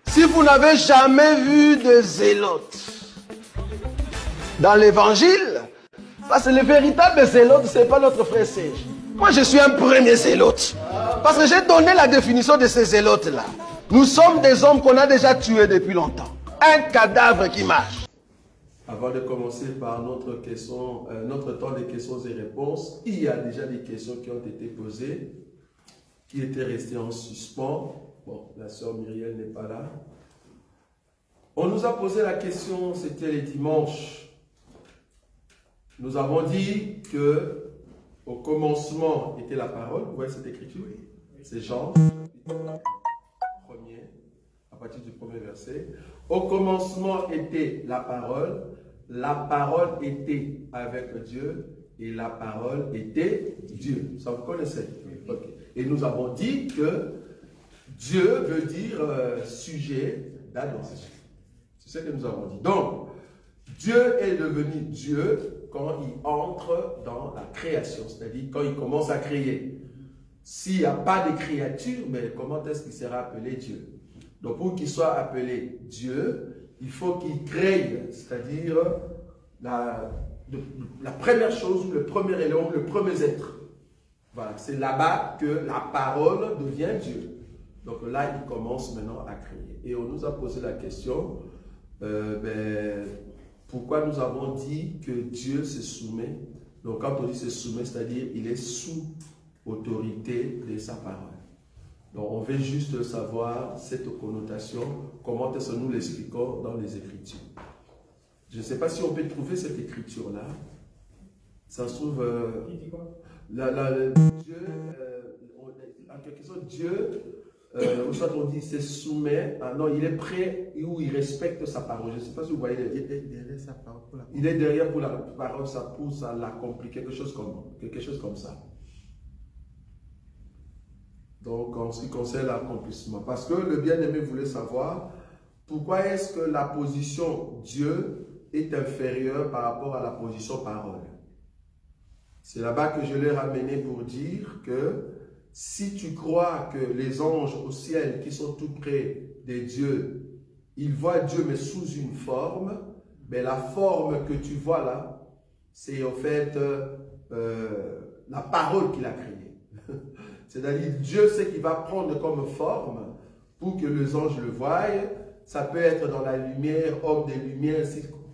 Si vous n'avez jamais vu de zélote dans l'évangile, parce que le véritable zélote, ce n'est pas notre frère Serge. Moi, je suis un premier zélote. Parce que j'ai donné la définition de ces zélotes-là. Nous sommes des hommes qu'on a déjà tués depuis longtemps. Un cadavre qui marche. Avant de commencer par notre temps de questions et réponses, il y a déjà des questions qui ont été posées, qui étaient restées en suspens. Bon, la sœur Myriel n'est pas là. On nous a posé la question, c'était les dimanches. Nous avons dit que au commencement était la parole. Vous voyez cette écriture? C'est Jean, premier, à partir du premier verset. Au commencement était la parole était avec Dieu, et la parole était Dieu. Ça vous connaissez? Okay. Et nous avons dit que Dieu veut dire sujet d'adoration. C'est ce que nous avons dit. Donc, Dieu est devenu Dieu quand il entre dans la création, c'est-à-dire quand il commence à créer. S'il n'y a pas de créature, mais comment est-ce qu'il sera appelé Dieu? Donc, pour qu'il soit appelé Dieu, il faut qu'il crée, c'est-à-dire la première chose, le premier élément, le premier être. Voilà, c'est là-bas que la parole devient Dieu. Donc là, il commence maintenant à créer. Et on nous a posé la question, pourquoi nous avons dit que Dieu se soumet? Donc quand on dit se soumet, c'est-à-dire il est sous autorité de sa parole. Donc on veut juste savoir cette connotation, comment est-ce que nous l'expliquons dans les Écritures. Je ne sais pas si on peut trouver cette écriture-là. Ça se trouve... Dieu, en quelque sorte, Dieu, ou soit on dit se soumet, non, il est prêt ou il respecte sa parole. Je ne sais pas si vous voyez. Il est derrière pour la parole, ça pousse à l'accomplir, quelque chose comme ça. Donc, en ce qui concerne l'accomplissement. Parce que le bien-aimé voulait savoir pourquoi est-ce que la position Dieu est inférieure par rapport à la position parole. C'est là-bas que je l'ai ramené pour dire que si tu crois que les anges au ciel qui sont tout près de Dieu, ils voient Dieu mais sous une forme, mais la forme que tu vois là, c'est en fait la parole qu'il a créée. C'est-à-dire, Dieu sait qu'il va prendre comme forme pour que les anges le voient. Ça peut être dans la lumière, homme des lumières,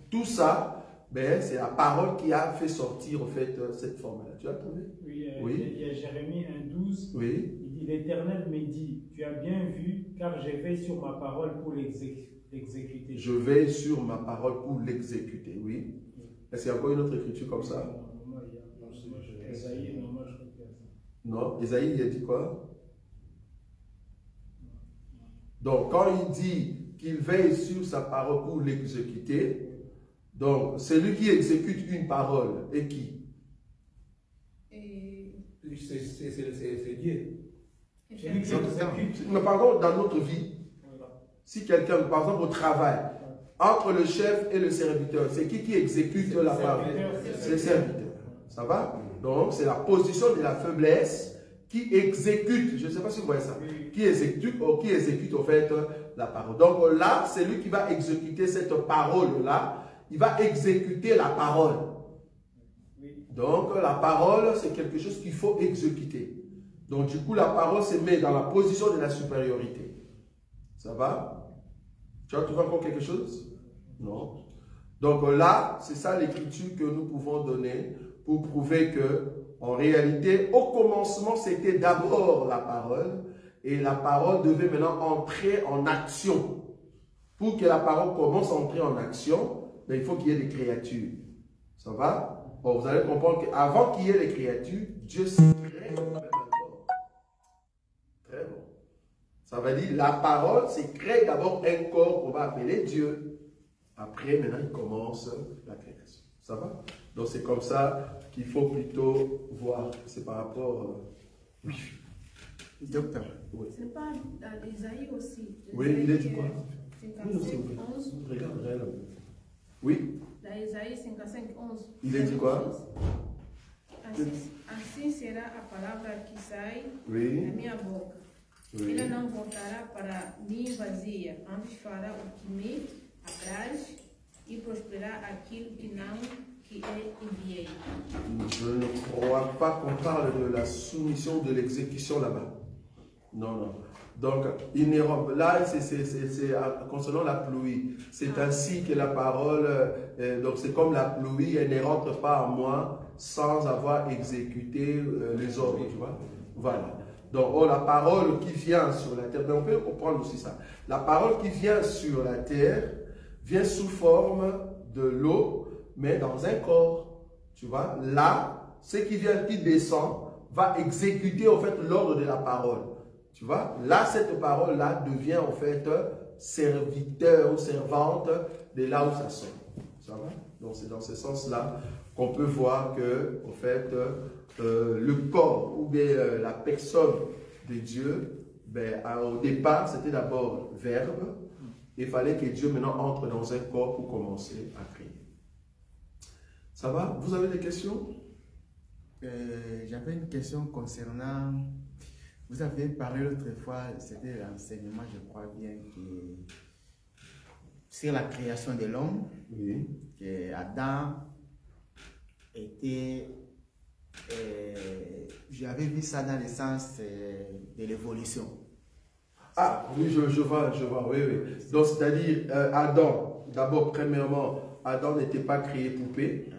tout ça, ben, c'est la parole qui a fait sortir en fait cette forme-là. Tu as trouvé? Oui, oui. Il y a Jérémie 1,12. Oui. Il dit, l'Éternel me dit, tu as bien vu, car je veille sur ma parole pour l'exécuter. Je veille sur ma parole pour l'exécuter, oui. Est-ce qu'il y a encore une autre écriture comme ça? Non, Esaïe, il a dit quoi? Donc, quand il dit qu'il veille sur sa parole pour l'exécuter, donc, celui qui exécute une parole est qui? C'est Dieu. Mais par contre, dans notre vie, si quelqu'un, par exemple au travail, entre le chef et le serviteur, c'est qui exécute la parole? C'est le serviteur. Ça va? Donc, c'est la position de la faiblesse qui exécute, je ne sais pas si vous voyez ça, qui exécute en fait la parole. Donc là, c'est lui qui va exécuter cette parole-là, il va exécuter la parole. Donc la parole, c'est quelque chose qu'il faut exécuter. Donc du coup, la parole se met dans la position de la supériorité. Ça va? Tu as trouvé encore quelque chose? Non. Donc là, c'est ça l'écriture que nous pouvons donner pour prouver que, en réalité, au commencement, c'était d'abord la parole, et la parole devait maintenant entrer en action. Pour que la parole commence à entrer en action, ben, il faut qu'il y ait des créatures. Ça va? Bon, vous allez comprendre qu'avant qu'il y ait les créatures, Dieu s'est créé même encore. Très bon. Ça veut dire la parole s'est créée d'abord un corps qu'on va appeler Dieu. Après, maintenant, il commence la création. Ça va? Donc, c'est comme ça qu'il faut plutôt voir. C'est par rapport... oui. Docteur. Oui. C'est pas dans Isaïe aussi. Oui, il est du quoi? 55, 11. Regarde. Oui. Dans Isaïe 55, 11. Il est dit quoi? Assim será a palavra que sai oui. da minha boca. Ele não voltará para mim vazia, antes fará o que me apraz e prosperar aquilo que enviei. Je ne crois pas qu'on parle de la soumission, de l'exécution là-bas. Non, non. Donc, là, c'est concernant la pluie. C'est ainsi que la parole, donc c'est comme la pluie, elle ne rentre pas en moi sans avoir exécuté les ordres, tu vois. Voilà. Donc, la parole qui vient sur la terre, mais on peut comprendre aussi ça. La parole qui vient sur la terre vient sous forme de l'eau, mais dans un corps. Tu vois, là, ce qui vient, qui descend, va exécuter en fait l'ordre de la parole. Tu vois, là, cette parole-là devient en fait serviteur ou servante de là où ça sort. Ça va? Donc, c'est dans ce sens-là qu'on peut voir que, en fait, le corps ou bien la personne de Dieu, ben, au départ, c'était d'abord verbe. Il fallait que Dieu maintenant entre dans un corps pour commencer à créer. Ça va? Vous avez des questions? J'avais une question concernant... Vous avez parlé l'autre fois, c'était l'enseignement, je crois bien, sur la création de l'homme. Oui. Que Adam était... J'avais vu ça dans le sens de l'évolution. Ah, oui, je vois, oui, oui. Donc, c'est-à-dire, Adam, d'abord, premièrement, Adam n'était pas créé poupée.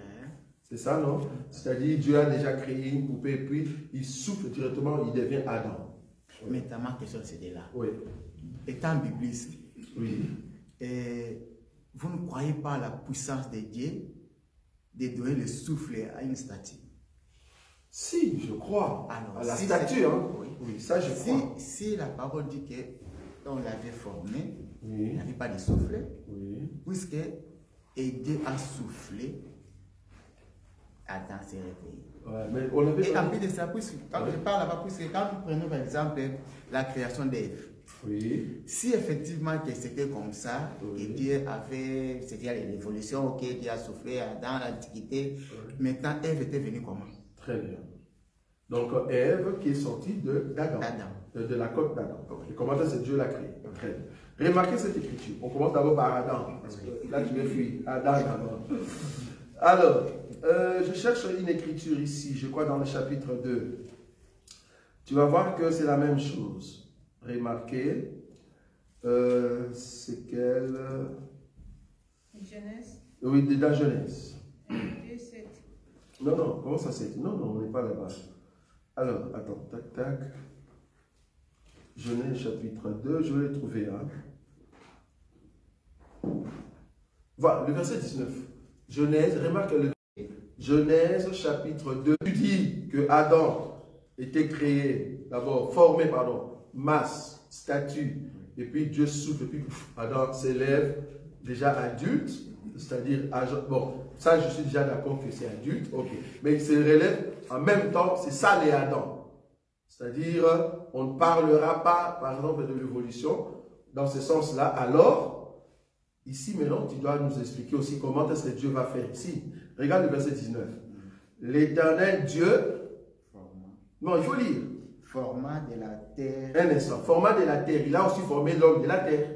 C'est ça, non? C'est-à-dire, Dieu a déjà créé une poupée et puis il souffle directement, il devient Adam. Oui. Mais ma question, c'était là. Oui. Étant bibliste, oui. Vous ne croyez pas à la puissance de Dieu de donner le souffle à une statue? Si, je crois. Alors, à la si statue, hein? Oui. Oui, ça je crois. Si la parole dit qu'on l'avait formé, oui. il n'avait pas de souffle, oui. Puisque Dieu a soufflé, Adam s'est réveillé. Ouais, mais on avait et en plus de ça, quand je parle là-bas, puisque quand nous prenons par exemple la création d'Ève, oui. Si effectivement que c'était comme ça, oui. et Dieu avait, c'était l'évolution, ok, Dieu a soufflé dans l'Antiquité, maintenant Ève était venue comment? Très bien. Donc Ève qui est sortie d'Adam, de la côte d'Adam. Et comment c'est Dieu l'a créé? Très bien. Remarquez cette écriture. On commence d'abord par Adam, parce que là tu veux fuir. Adam d'abord. Alors, je cherche une écriture ici, je crois dans le chapitre 2. Tu vas voir que c'est la même chose. Remarquez, c'est quelle... Genèse. Oui, dans Genèse. 2, 7. Non, non, comment ça c'est? Non, non, on n'est pas là-bas. Alors, attends, tac, tac. Genèse chapitre 2, je vais le trouver. Hein. Voilà, le verset 19. Genèse, remarque le Genèse chapitre 2. Tu dis que Adam était créé, d'abord formé, pardon, masse, statut, et puis Dieu souffle, et puis Adam s'élève déjà adulte, c'est-à-dire, bon, ça je suis déjà d'accord que c'est adulte, ok, mais il se relève en même temps, c'est ça les Adam. C'est-à-dire, on ne parlera pas, par exemple, de l'évolution dans ce sens-là. Alors, ici maintenant, tu dois nous expliquer aussi comment est-ce que Dieu va faire ici. Regarde le verset 19. L'Éternel Dieu, non, il faut lire. Format de la terre. Un instant. Format de la terre. Il a aussi formé l'homme de la terre.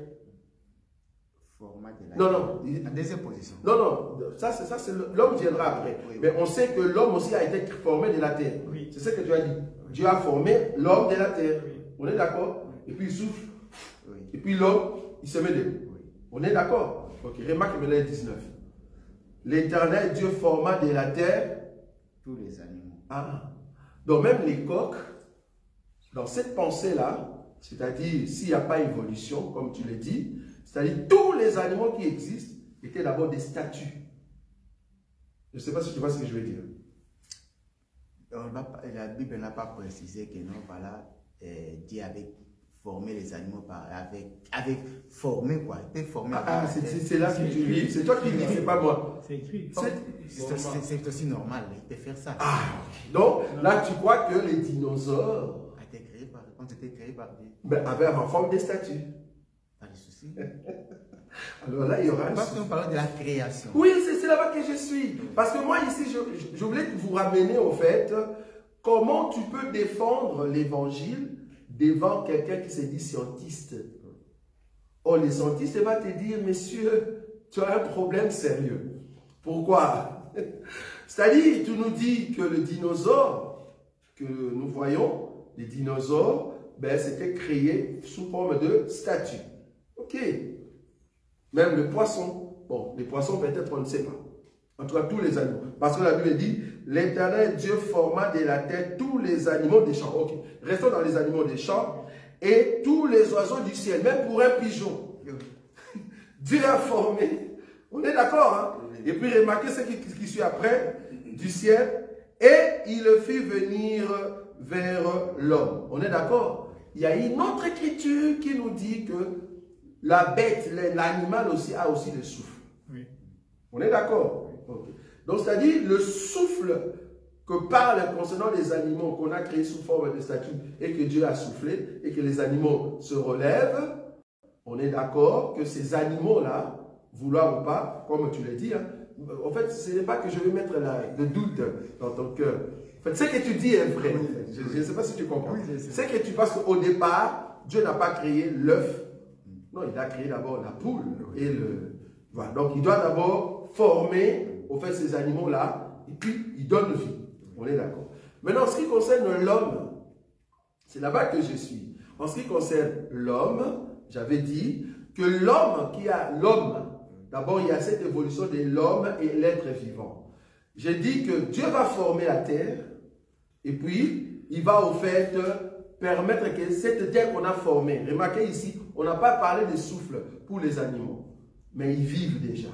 Format de la non, terre. non. En deuxième position. Non, non. Ça, c'est l'homme viendra après. Oui, oui. Mais on sait que l'homme aussi a été formé de la terre. Oui. C'est ce que tu as dit. Oui. Dieu a formé l'homme de la terre. Oui. On est d'accord? Oui. Et puis il souffle. Oui. Et puis l'homme, il se met debout. Oui. On est d'accord? Ok. Remarque le 19. L'Éternel Dieu forma de la terre tous les animaux. Ah. Donc même les coqs, dans cette pensée-là, c'est-à-dire s'il n'y a pas évolution, comme tu l'as dit, c'est-à-dire tous les animaux qui existent étaient d'abord des statues. Je ne sais pas si tu vois ce que je veux dire. La Bible n'a pas précisé que non, voilà, Dieu avait formé les animaux avec formé quoi, était formé. Ah, c'est là que tu lis, c'est toi qui lis, c'est pas moi. C'est écrit. C'est aussi normal, il peut faire ça. Ah, donc là tu crois que les dinosaures ont été créés par Dieu. Ben, avaient en forme des statues. Pas de souci. Alors là, il y aura un... Parce qu'on parle de la création. Oui, c'est là-bas que je suis. Parce que moi, ici, je voulais vous ramener au fait comment tu peux défendre l'évangile devant quelqu'un qui se dit scientiste. Oh, les scientistes vont te dire, monsieur, tu as un problème sérieux. Pourquoi? C'est-à-dire, tu nous dis que le dinosaure que nous voyons, les dinosaures, ben, c'était créé sous forme de statue. Ok. Même le poisson. Bon, les poissons, peut-être, on ne sait pas. En tout cas, tous les animaux. Parce que la Bible dit, l'Éternel Dieu forma de la terre tous les animaux des champs. Ok. Restons dans les animaux des champs. Et tous les oiseaux du ciel, même pour un pigeon. Dieu a formé. On est d'accord, hein? Et puis, remarquez ce qui suit après, du ciel. Et il le fit venir vers l'homme. On est d'accord? Il y a une autre écriture qui nous dit que la bête, l'animal aussi a aussi le souffle. Oui. On est d'accord? Oui. Okay. Donc, c'est-à-dire le souffle que parle concernant les animaux qu'on a créés sous forme de statue et que Dieu a soufflé et que les animaux se relèvent, on est d'accord que ces animaux-là, vouloir ou pas, comme tu l'as dit, hein, en fait, ce n'est pas que je vais mettre le doute dans ton cœur. En fait, ce que tu dis est vrai. Je ne sais pas si tu comprends. Oui, c'est que tu penses qu'au départ, Dieu n'a pas créé l'œuf. Non, il a créé d'abord la poule et le... Voilà. Donc, il doit d'abord former, au fait, ces animaux-là, et puis il donne vie. On est d'accord. Maintenant, en ce qui concerne l'homme, c'est là-bas que je suis. En ce qui concerne l'homme, j'avais dit que l'homme qui a l'homme, d'abord, il y a cette évolution de l'homme et l'être vivant. J'ai dit que Dieu va former la terre, et puis, il va au fait permettre que cette terre qu'on a formée, remarquez ici, on n'a pas parlé de souffle pour les animaux, mais ils vivent déjà.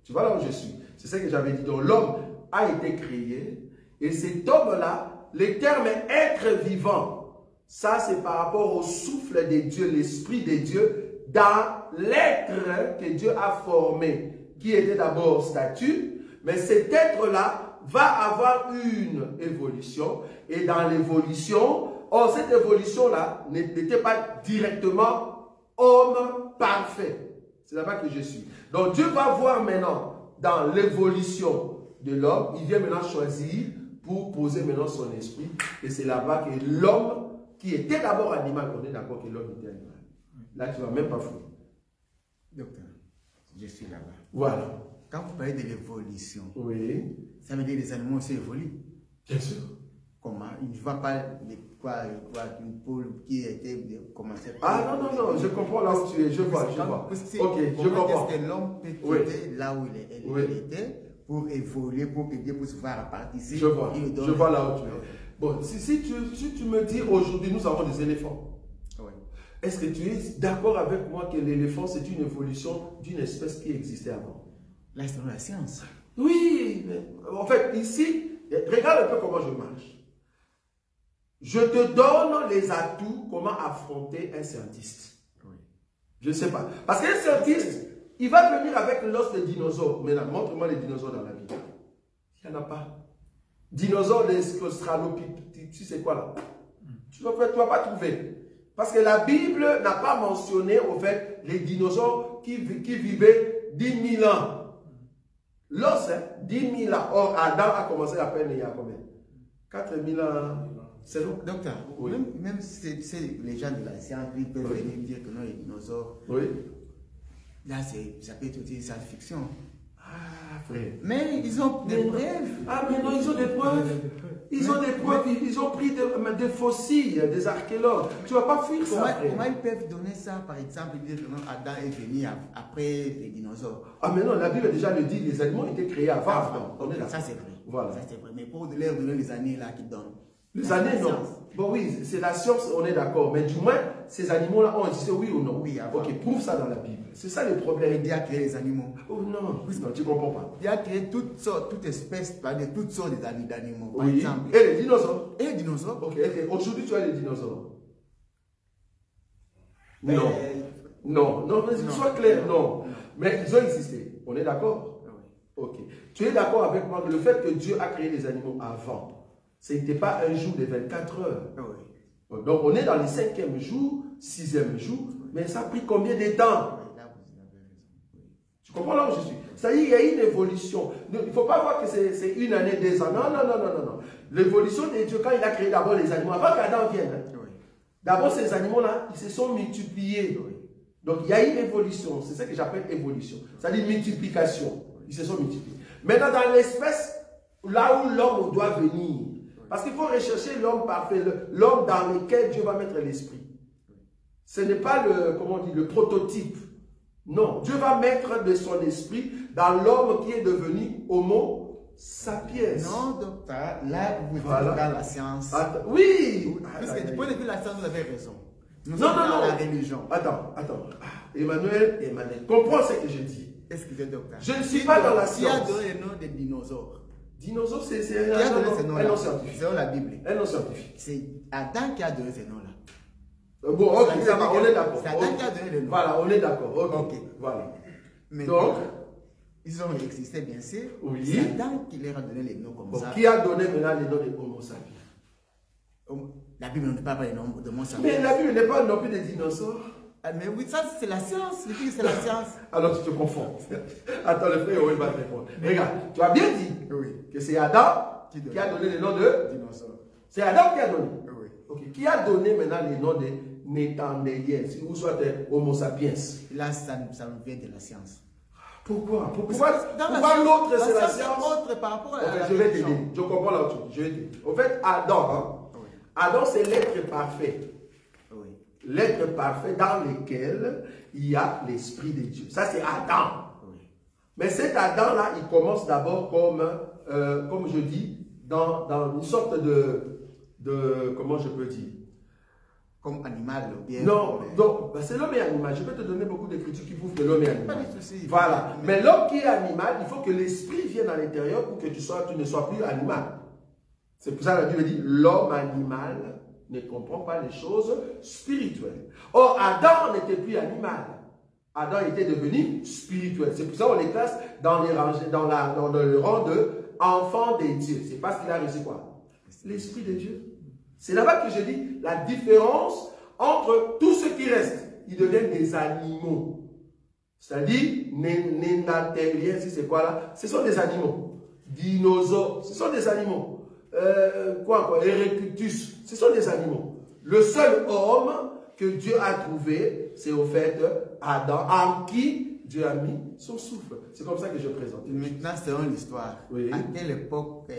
Tu vois là où je suis? C'est ça que j'avais dit. Donc, l'homme a été créé, et cet homme-là, le terme être vivant, ça c'est par rapport au souffle de Dieu, l'esprit de Dieu, dans l'être que Dieu a formé, qui était d'abord statue, mais cet être-là va avoir une évolution, et dans l'évolution, or cette évolution-là n'était pas directement homme parfait. C'est là-bas que je suis. Donc Dieu va voir maintenant, dans l'évolution de l'homme, il vient maintenant choisir pour poser maintenant son esprit, et c'est là-bas que l'homme, qui était d'abord animal, on est d'accord que l'homme était animal. Là, tu ne vas même pas fouiller. Docteur, je suis là-bas. Voilà. Quand vous parlez de l'évolution, oui, ça veut dire que les animaux aussi évoluent. Bien sûr. Comment? Il ne voit pas une poule qui était commencé. Ah non, je comprends là où tu es, je vois. Ok, je comprends. Est-ce que l'homme peut quitter là où il était pour évoluer, pour que Dieu puisse voir à partir d'ici? Je vois là où tu es. Bon, si tu me dis aujourd'hui, nous avons des éléphants. Est-ce que tu es d'accord avec moi que l'éléphant, c'est une évolution d'une espèce qui existait avant? Là, c'est dans la science. Oui, mais en fait, ici, regarde un peu comment je marche. Je te donne les atouts, comment affronter un scientiste. Oui. Je ne sais pas. Parce qu'un scientiste, il va venir avec l'os de dinosaure. Maintenant, montre-moi les dinosaures dans la Bible. Il n'y en a pas. Dinosaures, les australopithèques, tu sais quoi là? Tu ne vas pas trouver. Parce que la Bible n'a pas mentionné, au fait, les dinosaures qui vivaient 10 000 ans. L'os, 10 000 ans. Or, Adam a commencé à peine il y a combien? 4 000 ans. C'est long. Docteur, oui. Même si les gens de la science peuvent venir dire que non, les dinosaures, oui. Là, ça peut être aussi une science-fiction. Ah, frère. Mais ils ont des preuves. Ah, mais non, ils ont des preuves. Ils ont des preuves, ils ont pris des fossiles, des archéologues. Tu ne vas pas fuir ça. Comment ils peuvent donner ça, par exemple, dire que Adam est venu après les dinosaures? Ah, mais non, la Bible déjà le dit, les animaux étaient créés avant. Ça c'est vrai. Voilà. Ça c'est vrai. Mais pour leur donner les années là qui donnent. Les années, non. Bon, oui, c'est la science, on est d'accord. Mais du moins, ces animaux-là ont existé, oui ou non? Oui, avant. Ok, prouve ça dans la Bible. C'est ça le problème. Il a créé les animaux. Oh non, non, tu ne comprends pas. Il a créé toutes espèces, toutes sortes d'animaux. Par oui. exemple. Et les dinosaures? Et les dinosaures. Ok, aujourd'hui tu as les dinosaures. Mais non, mais sois clair, non. Mais ils ont existé. On est d'accord? Oui. Ok. Tu es d'accord avec moi que le fait que Dieu a créé les animaux avant, ce n'était pas un jour de 24 heures. Oui. Donc on est dans le 5e jour, 6e jour, mais ça a pris combien de temps? Tu comprends là où je suis? C'est-à-dire qu'il y a une évolution. Il ne faut pas voir que c'est une année, 2 ans. Non. L'évolution de Dieu, quand il a créé d'abord les animaux, avant qu'Adam vienne, D'abord, ces animaux-là, ils se sont multipliés. Donc, il y a une évolution. C'est ça que j'appelle évolution. C'est-à-dire multiplication. Ils se sont multipliés. Maintenant, dans l'espèce, là où l'homme doit venir, parce qu'il faut rechercher l'homme parfait, l'homme dans lequel Dieu va mettre l'esprit. Ce n'est pas le, comment on dit, le prototype. Non, Dieu va mettre de son esprit dans l'homme qui est devenu Homo sapiens. Non, docteur, là, vous êtes dans la science. Oui. Puisque du point de vue de la science, vous avez raison. Nous Non, sommes non, dans non. la religion. Attends. Emmanuel, comprends ce que je dis. Excusez, docteur. Je ne suis pas dans la Qui a science. donné le nom des dinosaures? Dinosaure, c'est Qui a donné ce un nom-là? nom scientifique. Selon la Bible. Un nom scientifique. C'est Adam qui a donné ce nom-là. Bon, ok, ça va, on est d'accord. C'est Adam qui a donné le nom. Voilà, on est d'accord. Ok, Ok. voilà. Maintenant, Donc, ils ont existé, bien sûr. Oui. C'est Adam qui leur a donné les noms comme bon, ça. qui a donné maintenant les noms des Homo sapiens? La Bible ne dit pas les noms de mon sapiens. Mais la Bible n'est pas non plus des dinosaures. Ah, mais oui, ça c'est la science. Je dis que c'est la science. Alors tu te confonds. Attends, le frère, il va te répondre. Regarde, tu as bien dit Oui. que c'est Adam Qui donne? qui a donné les noms de... Dinosaures. C'est Adam qui a donné. Oui. Ok. Qui a donné maintenant les noms des Nétandéliens, ou soit des Homo sapiens? Là, ça nous vient de la science. Pourquoi Dans l'autre c'est la science science? autre par rapport à En fait, la je vais religion. t'aider. Je comprends la autre chose. Je vais t'aider. En fait, Adam, Oui. Adam c'est l'être parfait. Oui. L'être parfait dans lequel il y a l'esprit de Dieu. Ça, c'est Adam. Oui. Mais cet Adam-là, il commence d'abord comme je dis, dans une sorte de comment je peux dire? Comme animal, bien. Non, donc, c'est l'homme et animal. Je peux te donner beaucoup d'écritures qui prouvent que l'homme est animal. Pas de souci. Voilà. Mais l'homme qui est animal, il faut que l'esprit vienne à l'intérieur pour que tu ne sois plus animal. C'est pour ça que la Bible dit, l'homme animal ne comprend pas les choses spirituelles. Or, Adam n'était plus animal. Adam était devenu spirituel. C'est pour ça qu'on les classe dans le rang de enfant des dieux. C'est parce qu'il a reçu quoi? L'esprit de Dieu. C'est là-bas que je dis la différence entre tout ce qui reste. Ils deviennent des animaux. C'est-à-dire, nénatériens, si c'est quoi là? Ce sont des animaux. Dinosaures, ce sont des animaux. Erectus, ce sont des animaux. Le seul homme que Dieu a trouvé, c'est au fait Adam, en qui Dieu a mis son souffle. C'est comme ça que je présente. Maintenant, selon l'histoire, Oui. à quelle époque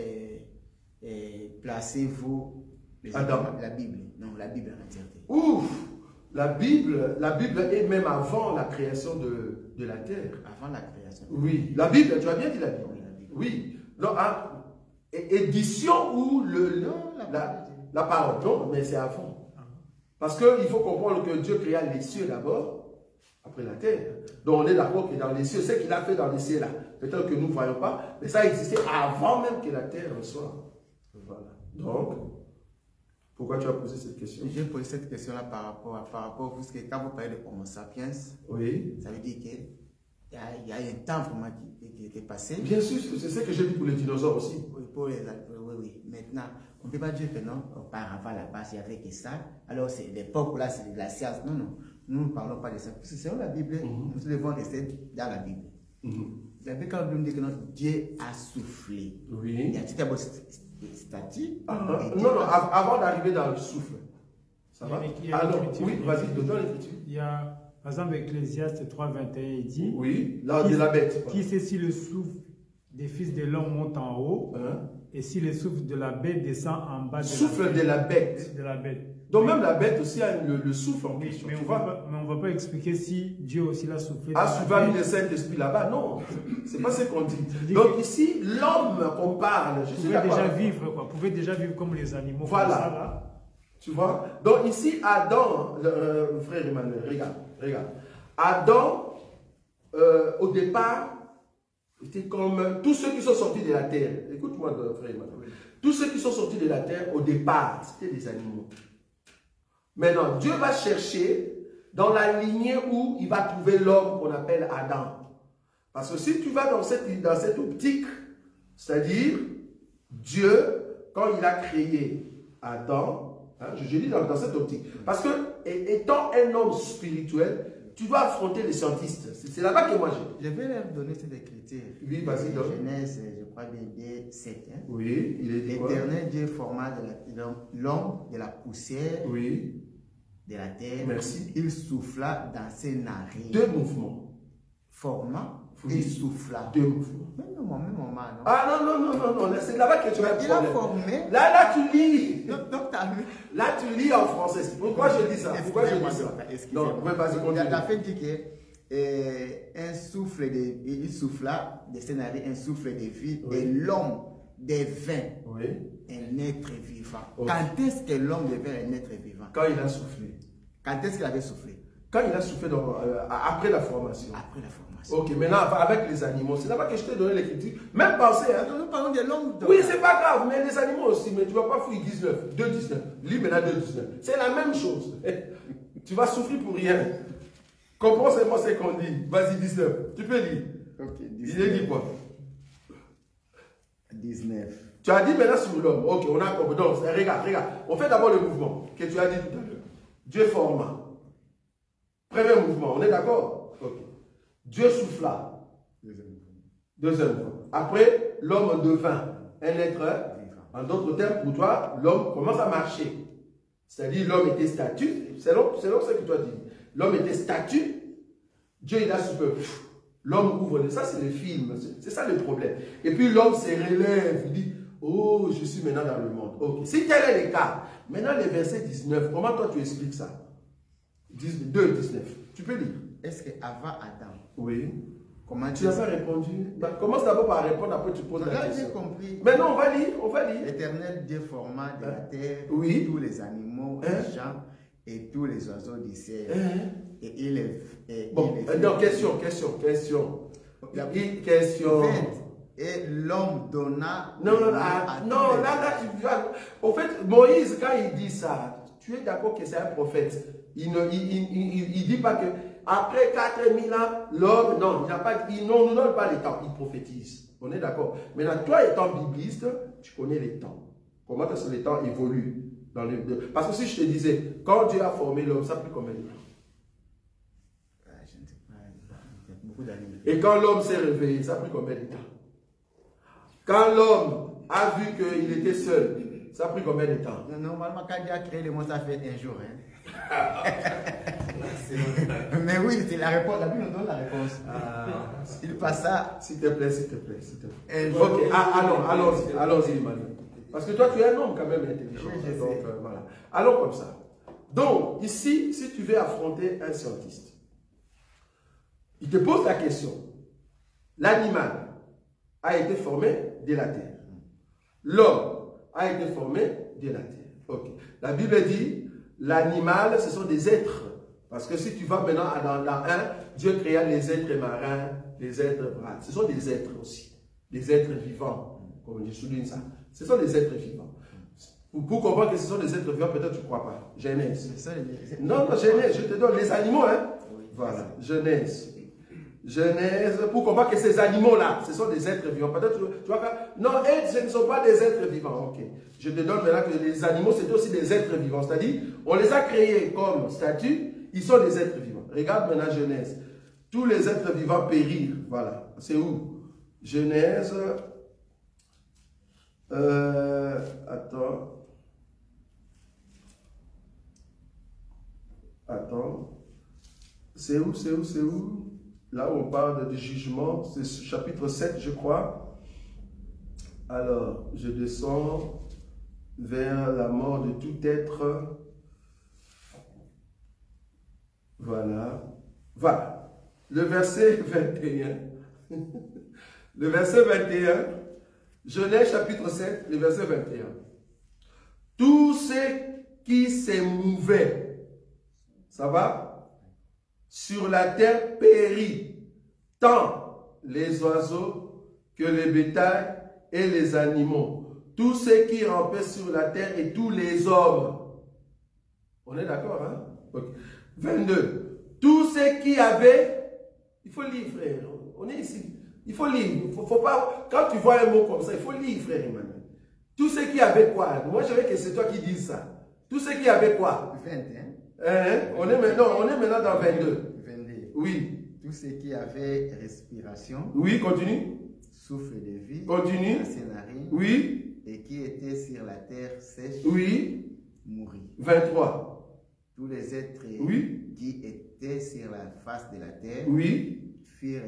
placez-vous Adam. la Bible? Non, la Bible en entièreté. Ouf! La Bible est même avant la création de la terre. Avant la création. Oui, la Bible, tu as bien dit la Bible. Oui, la Bible. Oui. Non, édition ou la parole. Non, mais c'est avant. Parce qu'il faut comprendre que Dieu créa les cieux d'abord, après la terre. Donc on est d'accord que dans les cieux, ce qu'il a fait dans les cieux là, peut-être que nous ne voyons pas, mais ça existait avant même que la terre soit. Voilà. Donc, pourquoi tu as posé cette question? J'ai posé cette question-là par rapport parce que quand vous parlez de Homo sapiens, Oui. ça veut dire qu'il y a un temps vraiment qui était passé. Bien sûr, c'est ce que j'ai dit pour les dinosaures aussi. Oui, oui. Maintenant, on ne peut pas dire que non, auparavant là-bas, il n'y avait que ça. Alors, c'est l'époque où là, c'est de la science. Non, non. Nous ne parlons pas de ça. Parce que selon la Bible, nous devons rester dans la Bible. La Bible, quand la Bible dit que notre Dieu a soufflé. Oui. Il y a tout d'abord statut. Non, avant d'arriver dans le souffle. Ça va? Il y a Alors, l'écriture. oui, vas-y, donne l'écriture. Il y a, par exemple, Ecclésiaste 3:21, il dit Oui, là, de la bête. qui sait si le souffle des fils de l'homme monte en haut Hein? et si le souffle de la bête descend en bas Souffle de la bête. de la bête. Donc même la bête aussi a le souffle en Oui, question. mais Tu on vois? ne va pas expliquer si Dieu aussi l'a soufflé. Ah, dans la souvent mis bête. le Saint-Esprit là-bas. Non, c'est pas ce qu'on dit. dit Donc ici, l'homme qu'on parle, je suis Pouvait d'accord. déjà vivre, quoi. Pouvait déjà vivre comme les animaux. Voilà. Comme ça, là. Tu vois? Donc ici, Adam, frère Emmanuel, regarde. Adam, au départ, était comme tous ceux qui sont sortis de la terre. Écoute-moi, frère Emmanuel. Tous ceux qui sont sortis de la terre, au départ, c'était des animaux. Maintenant, Dieu va chercher dans la lignée où il va trouver l'homme qu'on appelle Adam. Parce que si tu vas dans cette optique, c'est-à-dire Dieu, quand il a créé Adam, hein, je dis dans cette optique, parce que étant un homme spirituel, tu dois affronter les scientistes. C'est là-bas que moi j'ai. Je vais leur donner cette écriture. Oui, vas-y, donc. Genèse, je crois bien, 7. Hein? Oui, il est dit quoi? L'éternel Dieu forma l'homme de la poussière Oui. de la terre. Merci. Il souffla dans ses narines. 2 mouvements. Formant, Oui. il souffla. 2 mouvements. Même moment, non? Ah non, c'est là-bas que tu vas Il a formé. Là, tu lis. Donc, t'as vu. Là, tu lis en français. Pourquoi je dis ça? Pourquoi je dis ça? Excusez-moi. Non, mais vas-y, continue. La fin dit que un souffle il souffla de ses narines, un souffle de vie, Oui. et l'homme devint Oui. un être vivant. Ok. Quand est-ce que l'homme devint un être vivant? Quand il a soufflé. Quand est-ce qu'il avait soufflé? Quand il a soufflé après la formation. Après la formation. Ok, maintenant avec les animaux, c'est là-bas que je t'ai donné l'écriture. Même pensée, hein. Nous parlons de l'homme. Oui, c'est pas grave, mais les animaux aussi, mais tu ne vas pas fouiller 19, 2,19. Lis maintenant 2,19. C'est la même chose. Tu vas souffrir pour rien. Comprends seulement ce qu'on dit. Vas-y, 19. Tu peux lire. Ok, Il est dit quoi? 19. Tu as dit maintenant sur l'homme. Ok, on a compris. Donc, regarde. On fait d'abord le mouvement que tu as dit tout à l'heure. Dieu forma. Premier mouvement, on est d'accord? Ok. Dieu souffla. Deuxième mouvement. Après, l'homme devint un être. En d'autres termes, pour toi, l'homme commence à marcher. C'est-à-dire, l'homme était statue. Selon ce que tu as dit. L'homme était statue. Dieu, il a soufflé. L'homme ouvre. Ça, c'est le film. C'est ça le problème. Et puis, l'homme se relève. Il dit, oh, je suis maintenant dans le monde. Ok. Si tel est le cas, maintenant, le verset 19, comment toi, tu expliques ça? 2, 19. Tu peux lire. Est-ce qu'avant Adam, Oui. comment Tu n'as pas répondu. Bah, commence d'abord par répondre, après tu poses la Là, question. j'ai compris. Maintenant, on va lire. L'éternel Dieu forma de la terre Oui. tous les animaux, Hein? les gens et tous les oiseaux du ciel. Hein? Et il est. Bon, non, question. Et l'homme donna. Non, là, tu vas. En fait, Moïse, quand il dit ça, tu es d'accord que c'est un prophète. Il ne dit pas que après 4000 ans, l'homme, non, il ne donne pas les temps, il prophétise. On est d'accord. Maintenant, toi étant bibliste, tu connais les temps. Comment est-ce que les temps évoluent dans les... Parce que si je te disais, quand Dieu a formé l'homme, ça a pris combien de temps? Je ne sais pas, beaucoup d'années. Et quand l'homme s'est réveillé, ça a pris combien de temps? Quand l'homme a vu qu'il était seul, ça a pris combien de temps? Normalement, quand Dieu a créé le monde, ça fait un jour. Hein? Mais oui, c'est la réponse. La Bible nous donne la réponse. Il passa. S'il te plaît. Ok, allons-y, Emmanuel. Parce que toi, tu es un homme quand même intelligent. Oui, donc, voilà. Allons comme ça. Donc, ici, si tu veux affronter un scientiste, il te pose la question. L'animal a été formé de la terre. L'homme a été formé de la terre. Ok. La Bible dit, l'animal, ce sont des êtres. Parce que si tu vas maintenant dans 1, Dieu créa les êtres marins, les êtres braves. Ce sont des êtres aussi. Des êtres vivants, comme je souligne ça. Ce sont des êtres vivants. Pour comprendre que ce sont des êtres vivants, peut-être tu ne crois pas. Genèse. Non, Genèse, je te donne les animaux, hein. Oui, voilà, Genèse. Genèse, pour comprendre que ces animaux-là, ce sont des êtres vivants. Peut-être tu vois que, non, ce ne sont pas des êtres vivants. Ok. Je te donne maintenant que les animaux, c'est aussi des êtres vivants. C'est-à-dire, on les a créés comme statut, ils sont des êtres vivants. Regarde maintenant Genèse. Tous les êtres vivants périrent. Voilà. C'est où? Genèse. Attends. C'est où? Là où on parle du jugement, c'est chapitre 7, je crois. Alors, je descends vers la mort de tout être. Voilà. Le verset 21. Le verset 21. Genèse chapitre 7, le verset 21. Tous ceux qui se mouvaient, ça va? Sur la terre périt, tant les oiseaux que les bétails et les animaux, tous ceux qui rampaient sur la terre et tous les hommes. On est d'accord, hein? Okay. 22. Tous ceux qui avaient, il faut lire, frère, on est ici, il faut lire, faut pas, quand tu vois un mot comme ça, il faut lire, frère Emmanuel. Tous ceux qui avaient quoi? Moi je veux que c'est toi qui dises ça. Tous ceux qui avaient quoi? 21. On est maintenant dans 22. 22. Oui. Tous ceux qui avaient respiration. Oui, continue. Souffle de vie. Continue. Narines, oui. Et qui étaient sur la terre sèche. Oui. Mourir. 23. tous les êtres qui étaient sur la face de la terre furent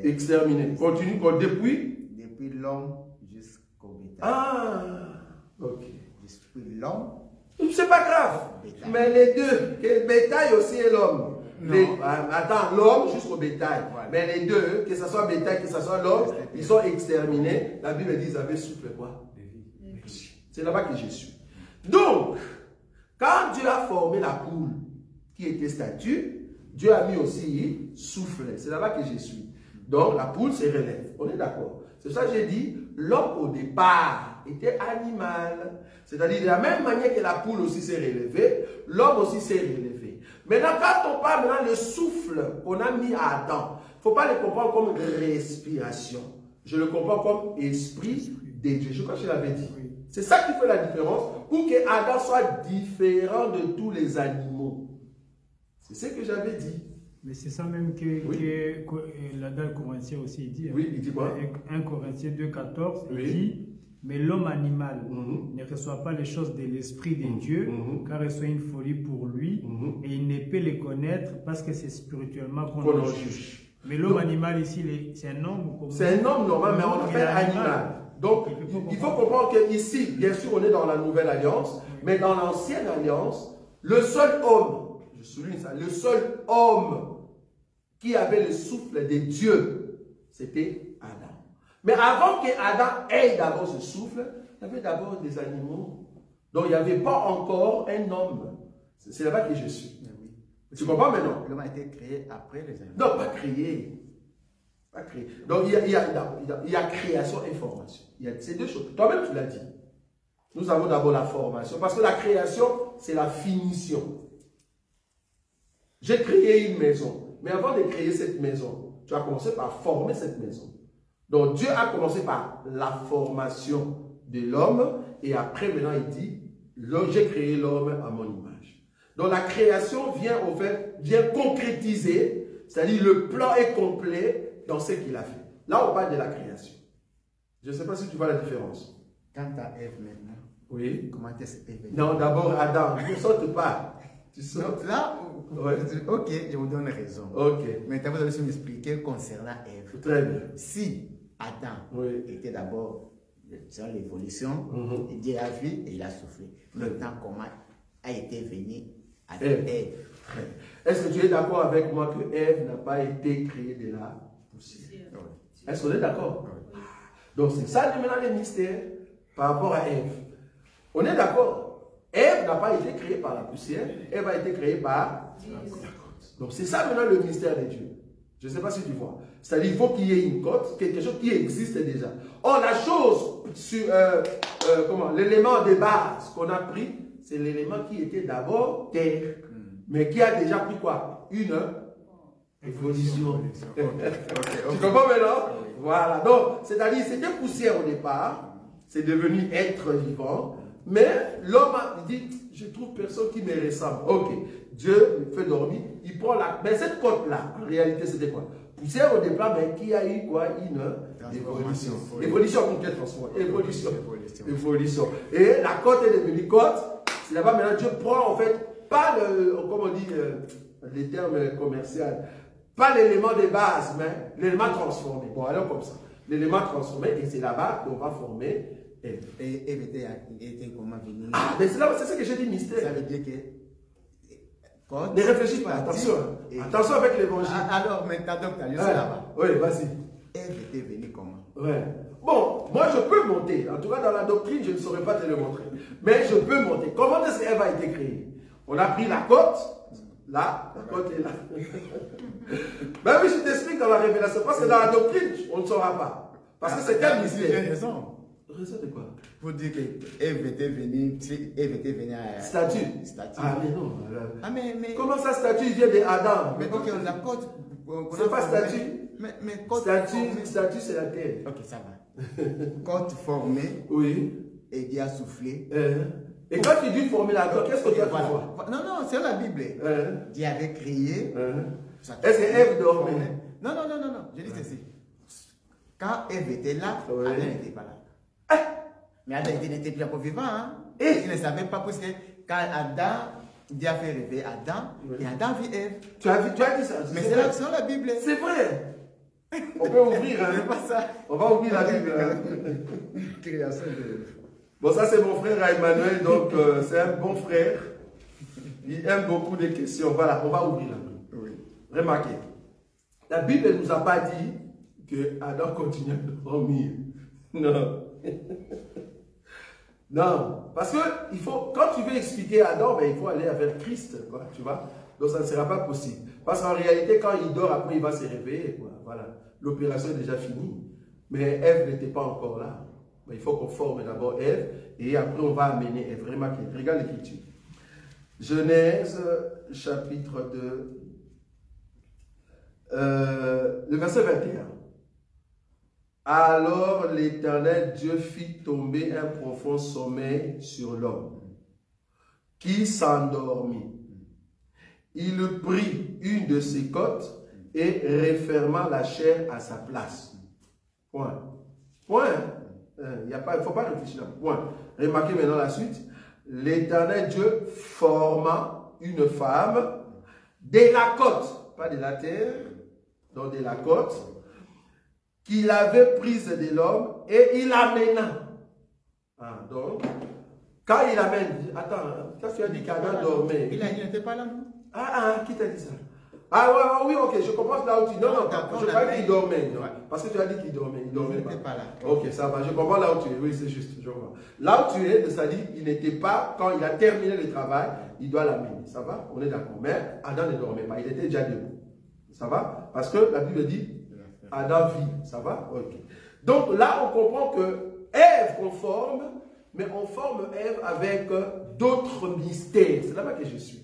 exterminés. Continue, depuis l'homme jusqu'au bétail. Ah, ok. Depuis l'homme. C'est pas grave. Mais les deux, le bétail aussi et l'homme. Attends, l'homme jusqu'au bétail. Voilà. Mais les deux, que ce soit bétail, que ce soit l'homme, ils sont exterminés. La Bible dit qu'ils avaient soufflé quoi? C'est là-bas que je suis. Donc, quand Dieu a formé la poule qui était statue, Dieu a mis aussi souffle. C'est là-bas que je suis. Donc, la poule se relève. On est d'accord? C'est ça que j'ai dit. L'homme au départ était animal. C'est-à-dire, de la même manière que la poule aussi s'est relevée, l'homme aussi s'est relevé. Maintenant, quand on parle maintenant le souffle qu'on a mis à Adam, il ne faut pas le comprendre comme respiration. Je le comprends comme esprit de Dieu. Je crois que je l'avais dit. C'est ça qui fait la différence, pour que Adam soit différent de tous les animaux. C'est ce que j'avais dit. Mais c'est ça même que la dame Corinthiens aussi dit. Oui, il dit quoi? 1 Corinthiens 2,14, il dit, mais l'homme animal ne reçoit pas les choses de l'esprit de Dieu, car elles sont une folie pour lui, et il ne peut les connaître parce que c'est spirituellement qu'on le juge. Mais l'homme animal ici, c'est un homme? C'est un homme normal, mais on l'appelle animal. Donc, il faut comprendre qu'ici, bien sûr, on est dans la nouvelle alliance, mais dans l'ancienne alliance, le seul homme, je souligne ça, le seul homme qui avait le souffle de Dieu, c'était Adam. Mais avant qu'Adam ait d'abord ce souffle, il y avait d'abord des animaux. Donc, il n'y avait pas encore un homme. C'est là-bas que je suis. Tu comprends maintenant? L'homme a été créé après les animaux. Non, pas créé. Pas créé. Donc, il y a création et formation. Il y a ces deux choses. Toi-même, tu l'as dit. Nous avons d'abord la formation. Parce que la création, c'est la finition. J'ai créé une maison. Mais avant de créer cette maison, tu as commencé par former cette maison. Donc, Dieu a commencé par la formation de l'homme. Et après, maintenant, il dit, j'ai créé l'homme à mon image. Donc, la création vient concrétiser. C'est-à-dire, le plan est complet dans ce qu'il a fait. Là, on parle de la création. Je ne sais pas si tu vois la différence. Quant à Ève maintenant, comment est-ce qu'elle est? Non, d'abord Adam, ne saute pas. Tu sautes. Là, ok, je vous donne raison. Ok. Maintenant, vous allez m'expliquer concernant Ève. Très bien. Si Adam était d'abord dans l'évolution, Dieu a vu et il a soufflé. Maintenant, comment a été venu à Ève? Est-ce que tu es d'accord avec moi que Ève n'a pas été créée de la poussière? Est-ce qu'on est d'accord? Donc c'est ça maintenant le mystère par rapport à Ève. On est d'accord? Ève n'a pas été créée par la poussière, Ève a été créée par la côte. Donc c'est ça maintenant le mystère de Dieu. Je ne sais pas si tu vois. C'est-à-dire qu'il faut qu'il y ait une côte, quelque chose qui existe déjà. Or la chose sur l'élément de base qu'on a pris, c'est l'élément qui était d'abord terre. Mais qui a déjà pris quoi? Une évolution. Tu comprends maintenant? Voilà. Donc, c'est-à-dire, c'était poussière au départ. C'est devenu être vivant. Mais l'homme dit, je trouve personne qui me ressemble. Ok. Dieu me fait dormir. Il prend la... Mais cette côte-là, en réalité, c'était quoi? Poussière au départ, mais qui a eu quoi? Une évolution. Évolution, pour qu'elle transforme. Évolution. Et la côte est devenue côte. C'est là-bas, maintenant, Dieu prend en fait pas comme on dit, les termes commerciaux, pas l'élément de base, mais l'élément transformé. Bon, alors comme ça. L'élément transformé, et c'est là-bas qu'on va former Ève. Et Ève était comment venue? Ah, mais c'est ce que j'ai dit, mystère. Ça veut dire que... Ne réfléchis pas, attention. Attention avec l'évangile. Alors, maintenant, docteur, je suis là-bas. Oui, vas-y. Ève était venue comment? Ouais. Bon, moi je peux monter. En tout cas, dans la doctrine, je ne saurais pas te le montrer. Mais je peux monter. Comment est-ce qu'Ève a été créée? On a pris la côte, là, la côte est là. Ben oui, je t'explique dans la révélation, parce que dans la doctrine, on ne saura pas. Parce que c'est un mystère. J'ai raison. Raison de quoi? Pour dire que Ève était venue à... Statue. Ah mais non. Mais... Comment ça, statue, il vient d'Adam? Mais ok, la côte... C'est pas statue. Mais côte statue, c'est la terre. Ok, ça va. Côte formée. Oui. Et Dieu a soufflé. Et quand tu dis former la côte, qu'est-ce que tu as fait? Non, c'est la Bible. Dieu avait crié. Est-ce que Ève dormait? Non. Je dis ceci. Quand Ève était là, Adam n'était pas là. Mais Adam n'était plus encore vivant. Il ne savait pas parce que quand Adam Dieu a fait rêver Adam et Adam vit Ève. Tu as dit ça. Mais c'est là sur la Bible. C'est vrai. On peut ouvrir. Hein. Pas ça. On va ouvrir la Bible. Création de... Bon, ça c'est mon frère Emmanuel, donc c'est un bon frère. Il aime beaucoup les questions. Voilà, on va ouvrir la Bible. Oui. Remarquez, la Bible ne nous a pas dit que Adam continue à dormir. Non. Non, parce que il faut, quand tu veux expliquer Adam, ben, il faut aller vers Christ, quoi, tu vois. Donc ça ne sera pas possible. Parce qu'en réalité, quand il dort, après il va se réveiller, quoi. Voilà. L'opération est déjà finie. Mais Ève n'était pas encore là. Mais il faut qu'on forme d'abord Ève, et après on va amener Ève. Remarquez, regarde l'écriture. Genèse, chapitre 2, le verset 21. Alors l'Éternel Dieu fit tomber un profond sommeil sur l'homme, qui s'endormit. Il prit une de ses côtes et referma la chair à sa place. Point. Point. Il ne faut pas réfléchir là. Point. Remarquez maintenant la suite. L'Éternel Dieu forma une femme de la côte, pas de la terre, donc de la côte, qu'il avait prise de l'homme et il l'amena. Ah, donc, quand il amène, attends, quand tu as dit qu'Adam dormait. Il n'était pas là, non? Qui t'a dit ça? Ah oui, ok, je comprends là où tu... Non, je croyais qu'il dormait. Non, parce que tu as dit qu'il dormait. Il dormait n'était pas là. Ok, ça va, je comprends là où tu es. Oui, c'est juste, je vois. Là où tu es, c'est-à-dire il n'était pas, quand il a terminé le travail, il doit l'amener. Ça va? On est d'accord. Mais Adam ne dormait pas, il était déjà debout. Ça va? Parce que la Bible dit Adam vit. Ça va? Ok. Donc là, on comprend que Ève, on forme, mais on forme Ève avec d'autres mystères. C'est là-bas que je suis.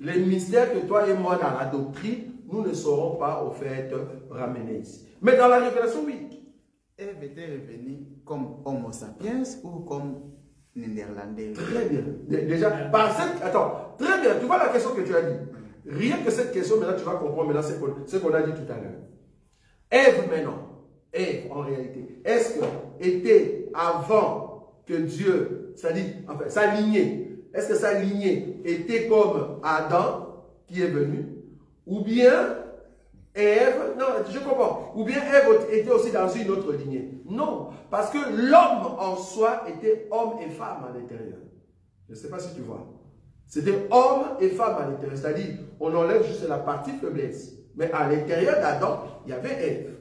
Les mystères que toi et moi dans la doctrine, nous ne saurons pas au fait ramener ici. Mais dans la révélation, oui. Ève était revenue comme Homo sapiens ou comme néerlandais? Très bien. Déjà, par cette... Attends, très bien. Tu vois la question que tu as dit. Rien que cette question, maintenant tu vas comprendre maintenant ce qu'on a dit tout à l'heure. Ève maintenant, Ève en réalité, est-ce que était avant que Dieu, c'est-à-dire, enfin, sa lignée, est-ce que sa lignée était comme Adam qui est venu, ou bien Ève, non, je comprends, ou bien Ève était aussi dans une autre lignée? Non, parce que l'homme en soi était homme et femme à l'intérieur. Je ne sais pas si tu vois. C'était homme et femme à l'intérieur, c'est-à-dire, on enlève juste la partie faiblesse. Mais à l'intérieur d'Adam, il y avait Ève.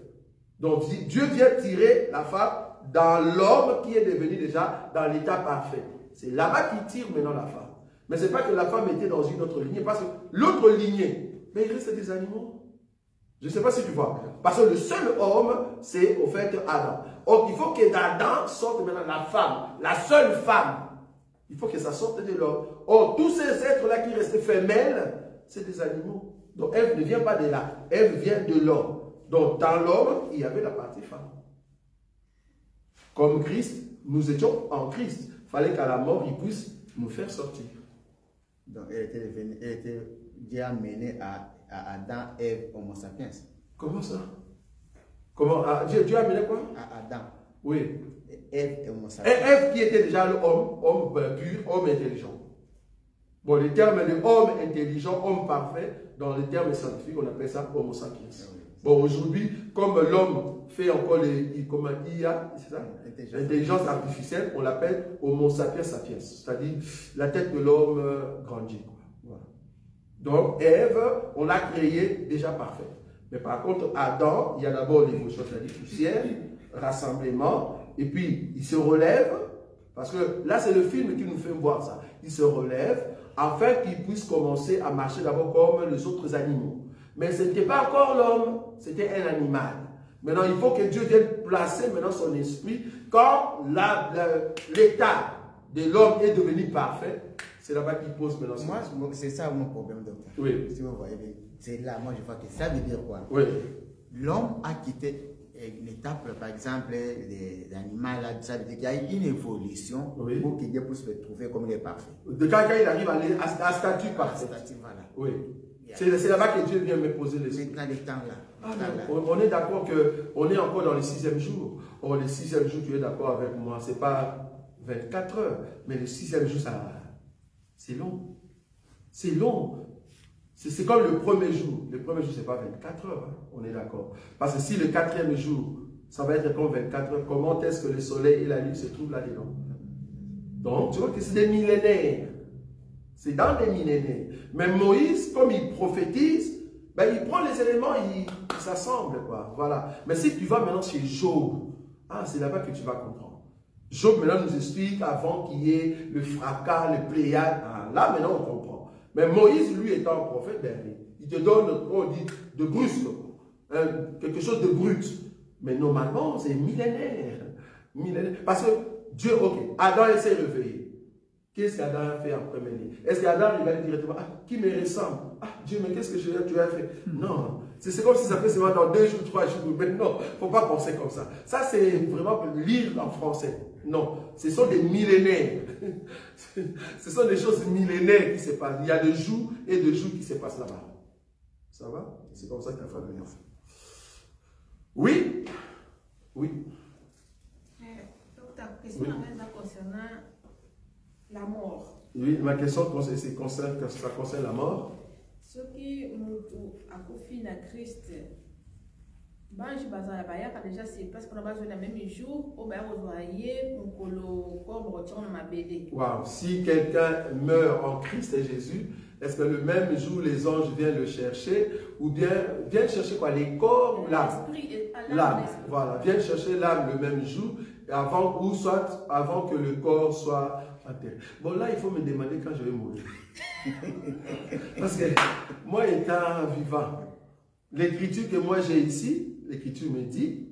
Donc Dieu vient tirer la femme dans l'homme qui est devenu déjà dans l'état parfait. C'est là-bas qu'il tire maintenant la femme. Mais ce n'est pas que la femme était dans une autre lignée, parce que l'autre lignée, mais il reste des animaux. Je ne sais pas si tu vois. Parce que le seul homme, c'est au fait Adam. Or, il faut que d'Adam sorte maintenant la femme, la seule femme. Il faut que ça sorte de l'homme. Or, tous ces êtres-là qui restaient femelles, c'est des animaux. Donc, Ève ne vient pas de là. Ève vient de l'homme. Donc, dans l'homme, il y avait la partie femme. Comme Christ, nous étions en Christ. Il fallait qu'à la mort, il puisse nous faire sortir. Donc, elle était déjà menée à Adam, Ève, Homo sapiens. Comment ça? Comment? Dieu a mené quoi? À Adam. Oui. Ève et Homo sapiens. Ève qui était déjà l'homme pur, homme intelligent. Bon, le terme de homme intelligent, homme parfait, dans les termes scientifiques, on appelle ça Homo sapiens. Bon, aujourd'hui, comme l'homme fait encore comme IA, c'est ça? L'intelligence artificielle, on l'appelle Homo sapiens sapiens. C'est-à-dire, la tête de l'homme grandit. Voilà. Donc, Ève, on l'a créé déjà parfait. Mais par contre, Adam, il y a d'abord l'évolution, c'est-à-dire poussière, rassemblement, et puis il se relève, parce que là, c'est le film qui nous fait voir ça. Il se relève, afin qu'il puisse commencer à marcher d'abord comme les autres animaux. Mais ce n'était pas encore l'homme, c'était un animal. Maintenant, il faut que Dieu vienne placer maintenant son esprit. Quand l'état de l'homme est devenu parfait, c'est là-bas qu'il pose maintenant son esprit. Moi, c'est ça mon problème, docteur. Oui. Si vous voyez, c'est là, moi je vois que ça veut dire quoi? Oui. L'homme a quitté une étape, par exemple, les animaux, ça veut dire qu'il y a une évolution pour qu'il puisse se trouver comme il est parfait. De quand il arrive à statut parfait. Voilà. Oui. C'est là-bas que Dieu vient me poser les Maintenant, les temps là. On est d'accord qu'on est encore dans le 6e jour. Or, le 6e jour, tu es d'accord avec moi, ce n'est pas 24 heures, mais le 6e jour, c'est long. C'est long. C'est comme le premier jour. Le premier jour, ce n'est pas 24 heures, hein, on est d'accord. Parce que si le 4e jour, ça va être comme 24 heures, comment est-ce que le soleil et la lune se trouvent là-dedans? Donc, tu vois que c'est des millénaires. C'est dans des millénaires. Mais Moïse, comme il prophétise, ben, il prend les éléments, il s'assemble, quoi. Voilà. Mais si tu vas maintenant chez Job, c'est là-bas que tu vas comprendre. Job maintenant nous explique avant qu'il y ait le fracas, le pléiade. Là maintenant on comprend. Mais Moïse, lui étant un prophète, ben, il te donne, on dit, de brusque, quelque chose de brut. Mais normalement, c'est millénaire. Parce que Dieu, ok, Adam s'est réveillé. Qu'est-ce qu'Adam a fait en premier? Est-ce qu'Adam, il va dire directement, qui me ressemble? Dieu, mais qu'est-ce que tu as fait? Non. C'est comme si ça fait seulement dans 2 jours, 3 jours. Mais non, il ne faut pas penser comme ça. Ça, c'est vraiment pour lire en français. Non. Ce sont des millénaires. Ce sont des choses millénaires qui se passent. Il y a des jours et des jours qui se passent là-bas. Ça va? C'est comme ça que la famille a fait. Oui? Oui. Donc, ta question concernant la mort. Oui, ma question concerne la mort. Ce qui nous a confié à Christ, déjà c'est parce qu'on a besoin du même jour, on va voyer pour que le corps retourne ma BD. Wow. Si quelqu'un meurt en Christ et Jésus, est-ce que le même jour les anges viennent le chercher ou bien viennent chercher quoi? Les corps ou l'âme? L'âme. Voilà, viennent chercher l'âme le même jour avant, ou soit avant que le corps soit enterré. Bon, là, il faut me demander quand je vais mourir. Parce que moi, étant vivant, l'écriture que moi j'ai ici, l'écriture me dit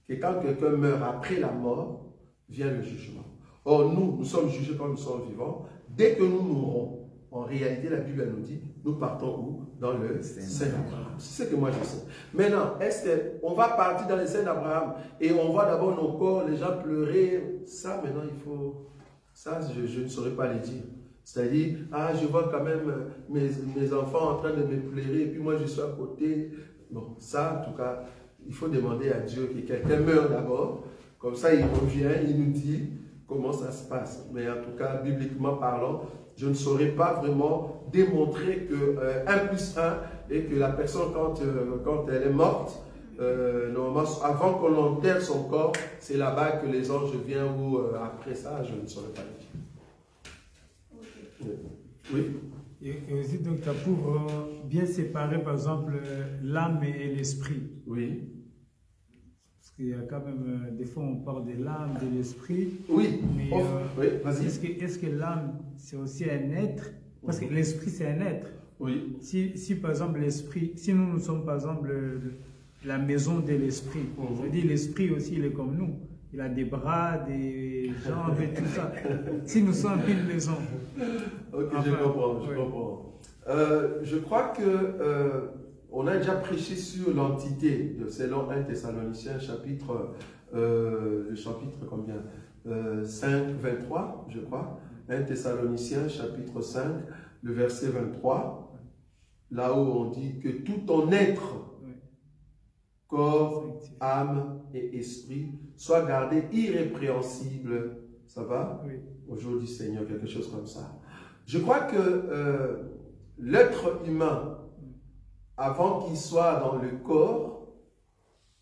que quand quelqu'un meurt après la mort, vient le jugement. Or, nous sommes jugés quand nous sommes vivants. Dès que nous mourrons, en réalité, la Bible nous dit, nous partons où? Dans le sein d'Abraham. C'est ce que moi je sais. Maintenant, est-ce qu'on va partir dans le sein d'Abraham et on voit d'abord nos corps, les gens pleurer? Ça, maintenant, il faut... Ça, je ne saurais pas le dire. C'est-à-dire, je vois quand même mes enfants en train de me pleurer et puis moi, je suis à côté. Bon, ça, en tout cas, il faut demander à Dieu que quelqu'un meure d'abord. Comme ça, il revient, il nous dit comment ça se passe. Mais en tout cas, bibliquement parlant, je ne saurais pas vraiment démontrer que 1 plus 1 et que la personne, quand elle est morte, normalement, avant qu'on enterre son corps, c'est là-bas que les anges viennent ou après ça, je ne saurais pas le dire. Oui. Et aussi, donc, pour bien séparer, par exemple, l'âme et l'esprit. Oui. Parce qu'il y a quand même, des fois, on parle de l'âme, de l'esprit. Oui. Mais oui, vas-y. est-ce que l'âme, c'est aussi un être? Parce que l'esprit, c'est un être. Oui. Si, par exemple, l'esprit, si nous sommes, par exemple, la maison de l'esprit, ça veut dire l'esprit aussi, il est comme nous. Il a des bras, des jambes et tout ça. Si nous sommes une maison. Ok, enfin, je comprends. Je crois que on a déjà prêché sur l'entité de selon 1 Thessaloniciens chapitre, le chapitre combien 5, 23, je crois. 1 Thessaloniciens chapitre 5, le verset 23. Là où on dit que tout ton être, corps, âme et esprit, soit gardé irrépréhensible. Ça va? Oui. Au jour du Seigneur, quelque chose comme ça. Je crois que l'être humain, avant qu'il soit dans le corps,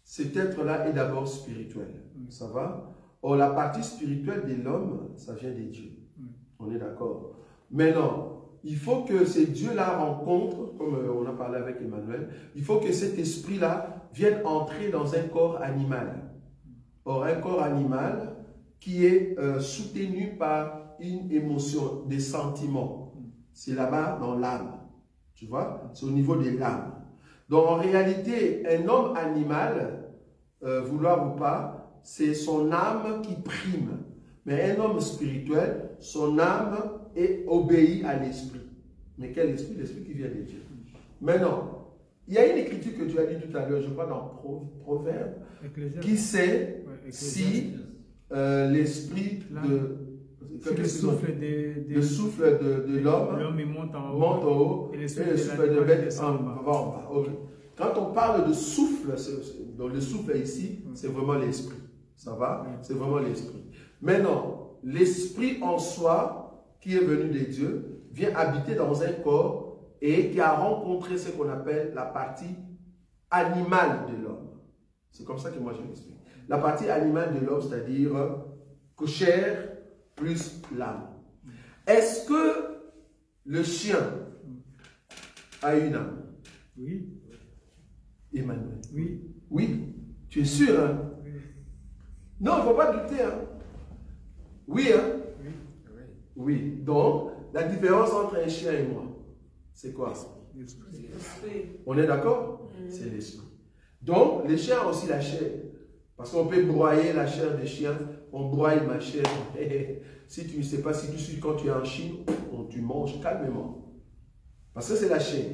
cet être-là est d'abord spirituel. Ça va? Or, la partie spirituelle de l'homme, ça vient des dieux. On est d'accord? Maintenant, il faut que ces dieux-là rencontrent, comme on a parlé avec Emmanuel, il faut que cet esprit-là vienne entrer dans un corps animal. Or, un corps animal qui est soutenu par une émotion, des sentiments. C'est là-bas dans l'âme. Tu vois? C'est au niveau de l'âme. Donc, en réalité, un homme animal, vouloir ou pas, c'est son âme qui prime. Mais un homme spirituel, son âme obéit à l'esprit. Mais quel esprit? L'esprit qui vient de Dieu. Maintenant, il y a une écriture que tu as dit tout à l'heure, je crois dans Proverbe, qui sait si l'esprit le souffle de l'homme monte en haut, et le souffle de bête en bas. Okay. Quand on parle de souffle, donc le souffle ici, c'est vraiment l'esprit. Ça va? C'est vraiment l'esprit. Maintenant, l'esprit en soi, qui est venu de Dieu, vient habiter dans un corps et qui a rencontré ce qu'on appelle la partie animale de l'homme. C'est comme ça que moi je l'explique. La partie animale de l'homme, c'est-à-dire chair plus l'âme. Est-ce que le chien a une âme? Oui. Emmanuel? Oui. Oui. Tu es sûr, hein? Oui. Non, il ne faut pas douter, hein? Oui, hein? Oui. Oui. Donc, la différence entre un chien et moi, c'est quoi? On est d'accord? C'est l'esprit. Donc, les chiens ont aussi la chair. Parce qu'on peut broyer la chair des chiens. On broie ma chair. Si tu ne sais pas, si tu suis quand tu es en Chine, tu manges calmement. Parce que c'est la chair.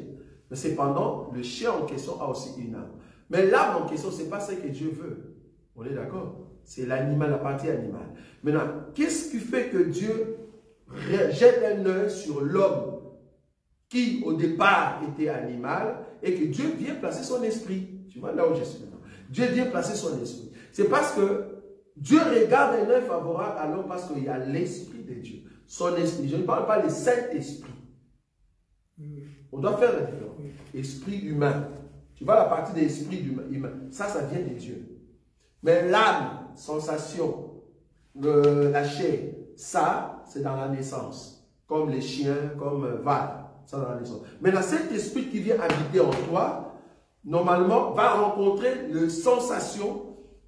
Mais cependant, le chien en question a aussi une âme. Mais l'âme en question, ce n'est pas ce que Dieu veut. On est d'accord? C'est l'animal, la partie animale. Maintenant, qu'est-ce qui fait que Dieu jette un œil sur l'homme qui, au départ, était animal et que Dieu vient placer son esprit? Tu vois là où je suis maintenant. Dieu vient placer son esprit. C'est parce que Dieu regarde un œil favorable à l'homme parce qu'il y a l'esprit de Dieu. Son esprit. Je ne parle pas du Saint-Esprit. On doit faire la différence. Esprit humain. Tu vois la partie de l'esprit humain. Ça vient de Dieu. Mais l'âme, sensation, la chair, ça, c'est dans la naissance. Comme les chiens, comme Val. Ça dans la naissance. Maintenant, cet esprit qui vient habiter en toi, normalement, va rencontrer les sensations,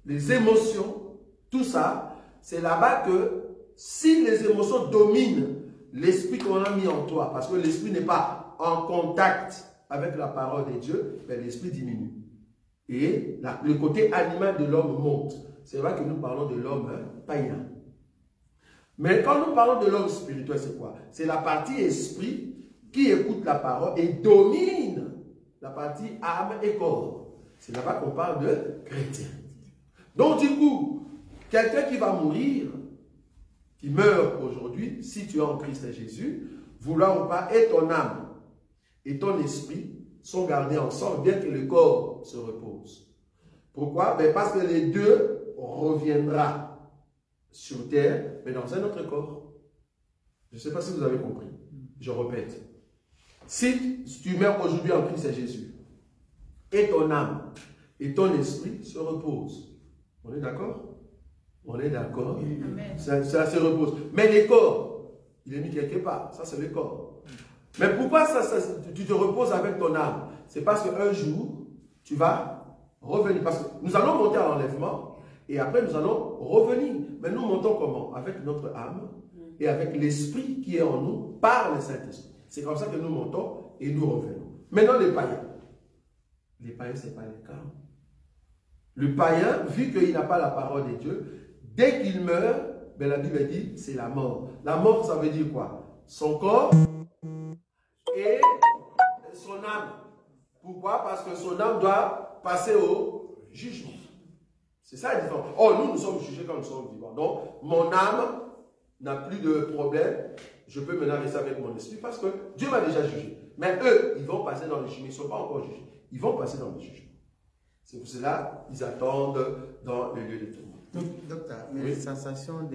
les émotions, tout ça. C'est là-bas que si les émotions dominent l'esprit qu'on a mis en toi, parce que l'esprit n'est pas en contact avec la parole de Dieu, ben l'esprit diminue. Et le côté animal de l'homme monte. C'est vrai que nous parlons de l'homme païen. Mais quand nous parlons de l'homme spirituel, c'est quoi? C'est la partie esprit qui écoute la parole et domine la partie âme et corps. C'est là-bas qu'on parle de chrétien. Donc du coup, quelqu'un qui va mourir, qui meurt aujourd'hui, si tu es en Christ et Jésus, vouloir ou pas, et ton âme et ton esprit sont gardés ensemble, bien que le corps se repose. Pourquoi? Ben parce que les deux reviendront sur terre, mais dans un autre corps. Je ne sais pas si vous avez compris. Je répète. Si tu meurs aujourd'hui en Christ et Jésus, et ton âme et ton esprit se reposent. On est d'accord? On est d'accord? Ça se repose. Mais les corps, il est mis quelque part. Ça, c'est le corps. Mais pourquoi tu te reposes avec ton âme? C'est parce qu'un jour, tu vas revenir. Parce que nous allons monter à l'enlèvement et après nous allons revenir. Mais nous montons comment? Avec notre âme et avec l'esprit qui est en nous par le Saint-Esprit. C'est comme ça que nous montons et nous revenons. Maintenant, les païens. Les païens, ce n'est pas le cas. Le païen, vu qu'il n'a pas la parole de Dieu, dès qu'il meurt, ben la Bible dit c'est la mort. La mort, ça veut dire quoi? Son corps et son âme. Pourquoi? Parce que son âme doit passer au jugement. C'est ça la différence. Oh, nous sommes jugés quand nous sommes vivants. Donc, mon âme n'a plus de problème. Je peux maintenant rester avec mon esprit parce que Dieu m'a déjà jugé. Mais eux, ils vont passer dans le jugement. Ils ne sont pas encore jugés. Ils vont passer dans le jugement. C'est pour cela qu'ils attendent dans le lieu de tourment. Docteur, mais les sensations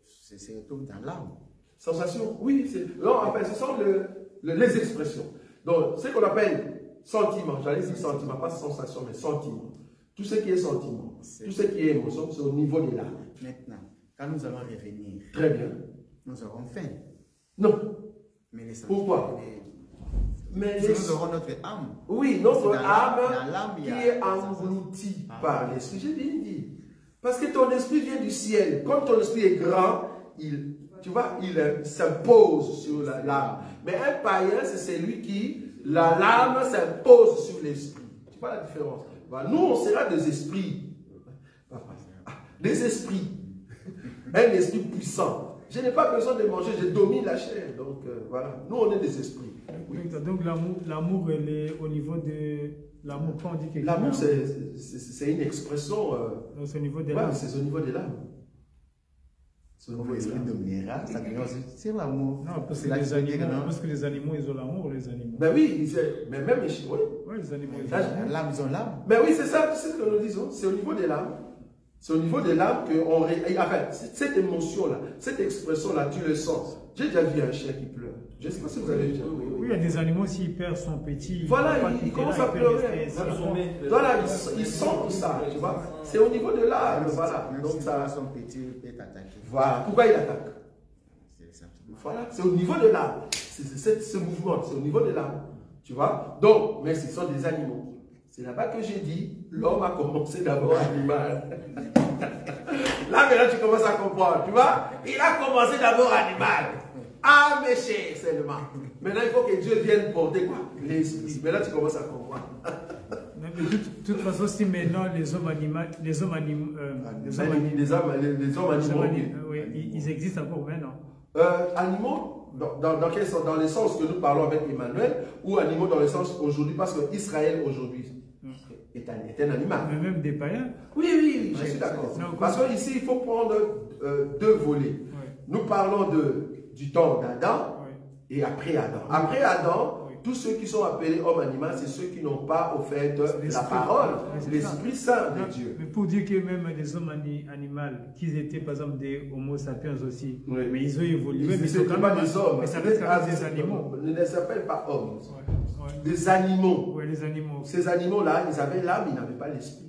se retrouvent dans l'âme. Sensations, oui. Non, enfin, ce sont les expressions. Donc, ce qu'on appelle sentiment, j'allais dire sentiment, pas sensation, mais sentiment. Tout ce qui est sentiment, tout ce qui est émotion, c'est au niveau de l'âme. Maintenant, quand nous allons revenir, très bien, nous aurons faim. Non. Mais les pourquoi? Mais nous aurons notre âme. Oui, notre âme qui est engloutie par l'esprit. J'ai bien dit. Parce que ton esprit vient du ciel. Comme ton esprit est grand, tu vois, il s'impose sur l'âme. Mais un païen, c'est celui qui, l'âme s'impose sur l'esprit. Tu vois la différence? Nous, on sera des esprits. Des esprits. Un esprit puissant. Je n'ai pas besoin de manger, je domine la chair. Donc, voilà. Nous, on est des esprits. Oui. Donc, l'amour, elle est au niveau de... L'amour, quand on dit quelque chose... L'amour, c'est une expression... c'est au niveau de l'âme. C'est au niveau de l'âme. L'esprit dominera, ça devient aussi sur l'amour. Non, parce que les animaux, ils ont l'amour, les animaux. Ben oui, mais même les chiens, oui. Oui, les animaux, ils ont l'âme, ils ont l'âme. Ben oui, c'est ça, c'est ce que nous disons. C'est au niveau de l'âme. C'est au niveau de l'âme que enfin, cette émotion-là, cette expression-là, tu le sens. J'ai déjà vu un chien qui pleure. Je ne sais pas si vous avez vu. Oui, il y a des animaux, s'ils perdent son petit. Voilà, ils commencent à pleurer. Voilà, ils sentent ça, tu vois. C'est au niveau de l'âme, voilà. Donc ça, son petit peut t'attaquer. voilà. Pourquoi il attaque? Voilà, c'est au niveau de l'âme. Ce mouvement, c'est au niveau de l'âme. Tu vois? Donc, mais ce sont des animaux. C'est là-bas que j'ai dit, l'homme a commencé d'abord animal. Là, maintenant, tu commences à comprendre. Tu vois? Il a commencé d'abord animal. Ah, mais cher seulement. Maintenant, il faut que Dieu vienne porter quoi? L'esprit. Mais là, tu commences à comprendre. De toute façon, si maintenant les hommes animaux, ils existent encore maintenant. Animaux, dans quel sens? Dans le sens que nous parlons avec Emmanuel, ou animaux dans le sens aujourd'hui, parce que Israël aujourd'hui est un animal. Mais même des païens. Oui, je suis d'accord. Parce qu'ici, il faut prendre deux volets. Nous parlons du temps d'Adam et après Adam. Après Adam, tous ceux qui sont appelés hommes animaux, c'est ceux qui n'ont pas au fait la parole, l'Esprit Saint de Dieu. Mais pour dire que même des hommes animaux, qu'ils étaient par exemple des homo sapiens aussi, mais ils ont évolué. Mais ce ne sont pas des hommes, mais ça reste quand même des animaux. Ils ne s'appellent pas hommes. Des animaux. Oui, les animaux. Ces animaux-là, ils avaient l'âme, ils n'avaient pas l'esprit.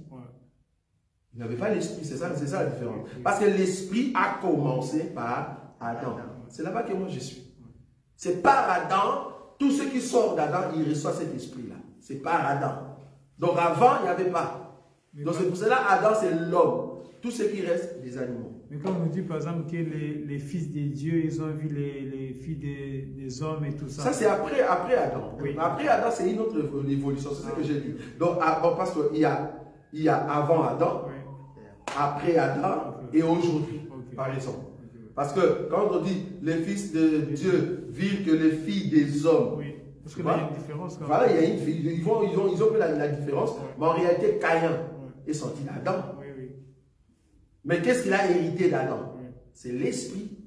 Ils n'avaient pas l'esprit, c'est ça la différence. Parce que l'esprit a commencé par Adam. C'est là-bas que moi je suis. C'est par Adam, tous ceux qui sortent d'Adam, ils reçoivent cet esprit-là. C'est par Adam. Donc avant, il n'y avait pas. Donc c'est pour cela Adam, c'est l'homme. Tout ce qui reste, les animaux. Mais quand on nous dit par exemple que les fils des dieux, ils ont vu les filles des hommes et tout ça. Ça c'est après Adam. Oui. Après Adam, c'est une autre évolution. C'est ce que j'ai dit. Donc parce qu'il y a avant Adam, après Adam et aujourd'hui, par exemple. Parce que quand on dit les fils de Dieu virent que les filles des hommes. Oui, parce que là, il y a une différence. Quand voilà, il y a ils ont vu la différence, mais en réalité, Caïn est sorti d'Adam. Mais qu'est-ce qu'il a hérité d'Adam? C'est l'esprit.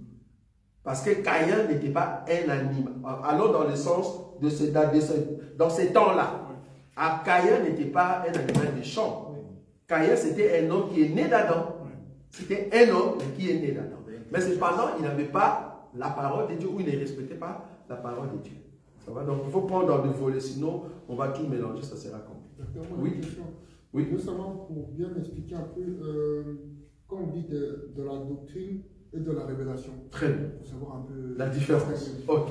Parce que Caïn n'était pas un animal. Alors, dans le sens dans ces temps-là, Caïn n'était pas un animal des champs. Caïn, c'était un homme qui est né d'Adam. C'était un homme qui est né d'Adam. Mais cependant, il n'avait pas la parole de Dieu ou il ne respectait pas la parole de Dieu. Ça va? Donc, il faut prendre dans le volet, sinon on va tout mélanger, ça sera compliqué. Oui. Oui. Justement, pour bien expliquer un peu, quand on dit de la doctrine et de la révélation. Très bien. Pour savoir un peu la différence. Ok.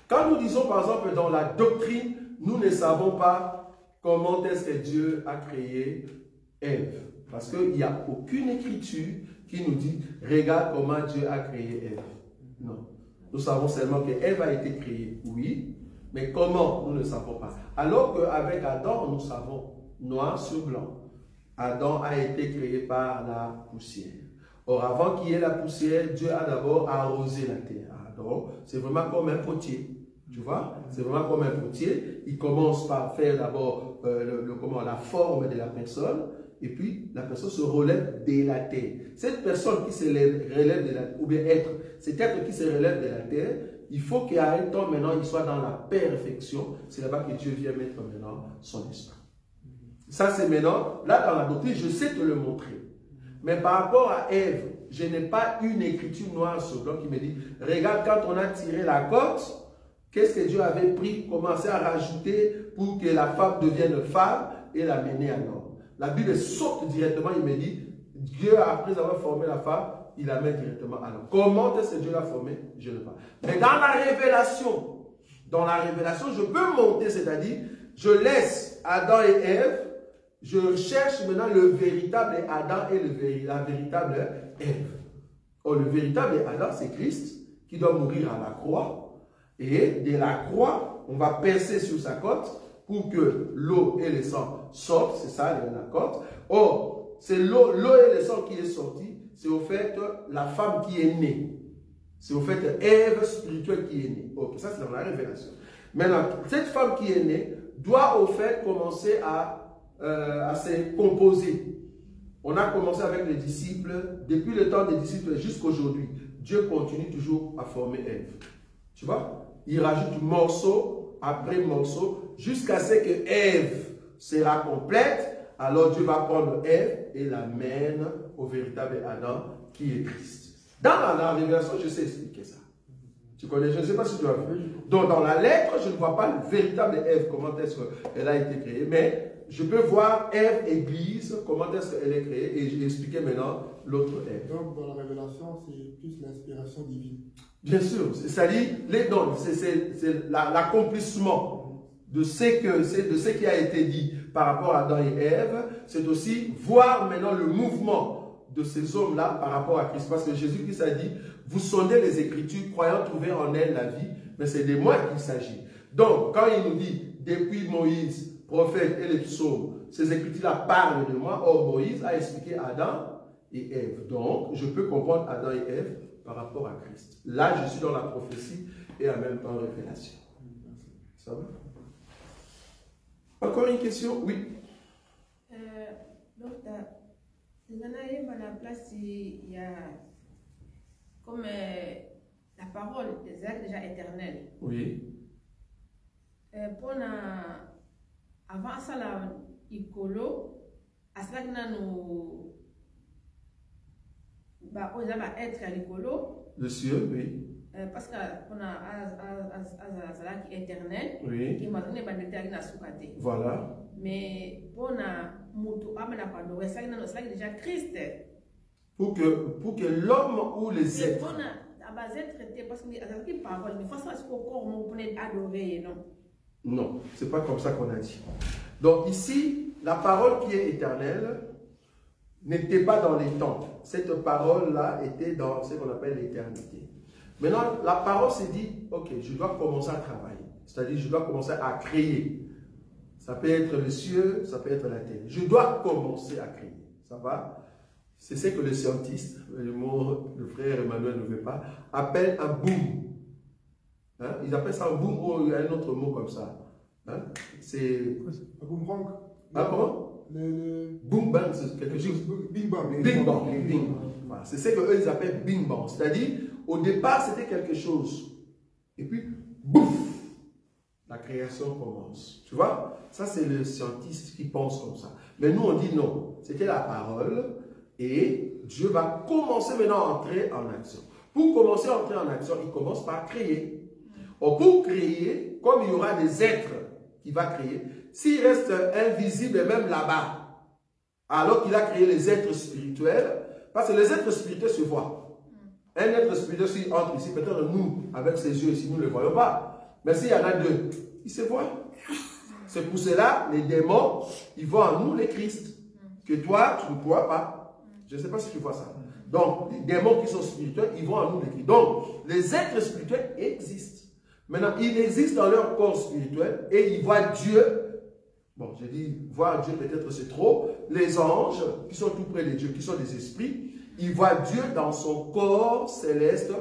Quand nous disons par exemple dans la doctrine, nous ne savons pas comment est-ce que Dieu a créé Ève. Parce qu'il n'y a aucune écriture qui nous dit, regarde comment Dieu a créé Ève. Non. Nous savons seulement qu'Ève a été créée, oui, mais comment, nous ne savons pas. Alors qu'avec Adam, nous savons noir sur blanc. Adam a été créé par la poussière. Or, avant qu'il y ait la poussière, Dieu a d'abord arrosé la terre. Donc, c'est vraiment comme un potier. Tu vois? C'est vraiment comme un potier. Il commence par faire d'abord la forme de la personne. Et puis, la personne se relève de la terre. Cette personne qui se relève de la terre, ou bien cet être qui se relève de la terre, il faut qu'à un temps maintenant, il soit dans la perfection. C'est là-bas que Dieu vient mettre maintenant son esprit. Ça, c'est maintenant, là dans la doctrine, je sais te le montrer. Mais par rapport à Ève, je n'ai pas une écriture noire sur blanc qui me dit, regarde, quand on a tiré la côte, qu'est-ce que Dieu avait pris, commencé à rajouter pour que la femme devienne femme et la mener à l'homme. La Bible saute directement, il me dit, Dieu, après avoir formé la femme, il la met directement à l'homme. Comment est-ce que Dieu l'a formé? Je ne sais pas. Mais dans la révélation, je peux monter, c'est-à-dire, je laisse Adam et Ève, je cherche maintenant le véritable Adam et la véritable Ève. Or, le véritable Adam, c'est Christ, qui doit mourir à la croix. Et de la croix, on va percer sur sa côte pour que l'eau et le sang sortent. C'est ça, la côte. Or, c'est l'eau et le sang qui est sorti. C'est au fait la femme qui est née. C'est au fait Ève spirituelle qui est née. Ok, ça c'est dans la révélation. Maintenant, cette femme qui est née doit au fait commencer à se composer. On a commencé avec les disciples, depuis le temps des disciples jusqu'à aujourd'hui. Dieu continue toujours à former Ève. Tu vois? Il rajoute morceau après morceau jusqu'à ce que Ève sera complète. alors Dieu va prendre Ève et l'amène au véritable Adam qui est Christ. Dans la révélation, je sais expliquer ça. Tu connais, je ne sais pas si tu as vu. Donc dans la lettre, je ne vois pas le véritable Ève, comment est-ce qu'elle a été créée, mais je peux voir Ève, Église, comment est-ce qu'elle est créée, et j'ai expliqué maintenant l'autre Ève. Donc dans la révélation, c'est plus l'inspiration divine. Bien sûr, c'est-à-dire les dons, c'est l'accomplissement de ce qui a été dit par rapport à Adam et Ève. C'est aussi voir maintenant le mouvement de ces hommes-là par rapport à Christ. Parce que Jésus-Christ a dit, vous sondez les Écritures, croyant trouver en elles la vie, mais c'est de moi qu'il s'agit. Donc, quand il nous dit, depuis Moïse, prophète et les psaumes, ces Écritures-là parlent de moi. Or, Moïse a expliqué Adam et Ève. Donc, je peux comprendre Adam et Ève par rapport à Christ. Là, je suis dans la prophétie et en même temps révélation. Ça va? Encore une question? Oui. Donc, dans la place, il y a comme la parole des êtres déjà éternels. Oui. Avant ça, il colo, à cela que nous être à l'écolo. Le cieux, oui. Parce qu'on a cela qui est éternel, Oui. qui m'a donné la soukate. Voilà. Mais pour ça c'est déjà Christ. Pour que l'homme ou les êtres. Parce que parole, mais faut ça corps on peut adorer, non? Non, c'est pas comme ça qu'on a dit. Donc ici, la parole qui est éternelle n'était pas dans les temps. Cette parole-là était dans ce qu'on appelle l'éternité. Maintenant, la parole s'est dit, ok, je dois commencer à travailler. C'est-à-dire, je dois commencer à créer. Ça peut être le ciel, ça peut être la terre. Je dois commencer à créer. Ça va? C'est ce que les scientistes, le frère Emmanuel ne veut pas, appellent un boom. Hein? Ils appellent ça un boom ou un autre mot comme ça. Hein? C'est... Un boomerang. Ah, comment? Boom bang, c'est quelque chose. Bing bang. Bing bang. Bing. Voilà. C'est ce qu'eux ils appellent bing bang. C'est-à-dire, au départ, c'était quelque chose. Et puis, bouf, la création commence. Tu vois? Ça, c'est le scientiste qui pense comme ça. Mais nous, on dit non. C'était la parole et Dieu va commencer maintenant à entrer en action. Pour commencer à entrer en action, il commence par créer. Or, pour créer, comme il y aura des êtres qui va créer, s'il reste invisible et même là-bas, alors qu'il a créé les êtres spirituels, parce que les êtres spirituels se voient. Un être spirituel, s'il entre ici, peut-être nous, avec ses yeux ici, nous ne le voyons pas. Mais s'il y en a deux, ils se voient. C'est pour cela, les démons, ils voient en nous les Christ. Que toi, tu ne vois pas. Je ne sais pas si tu vois ça. Donc, les démons qui sont spirituels, ils voient en nous les Christ. Donc, les êtres spirituels existent. Maintenant, ils existent dans leur corps spirituel et ils voient Dieu. Bon, j'ai dit, voir Dieu peut-être c'est trop. Les anges, qui sont tout près de Dieu, qui sont des esprits, ils voient Dieu dans son corps céleste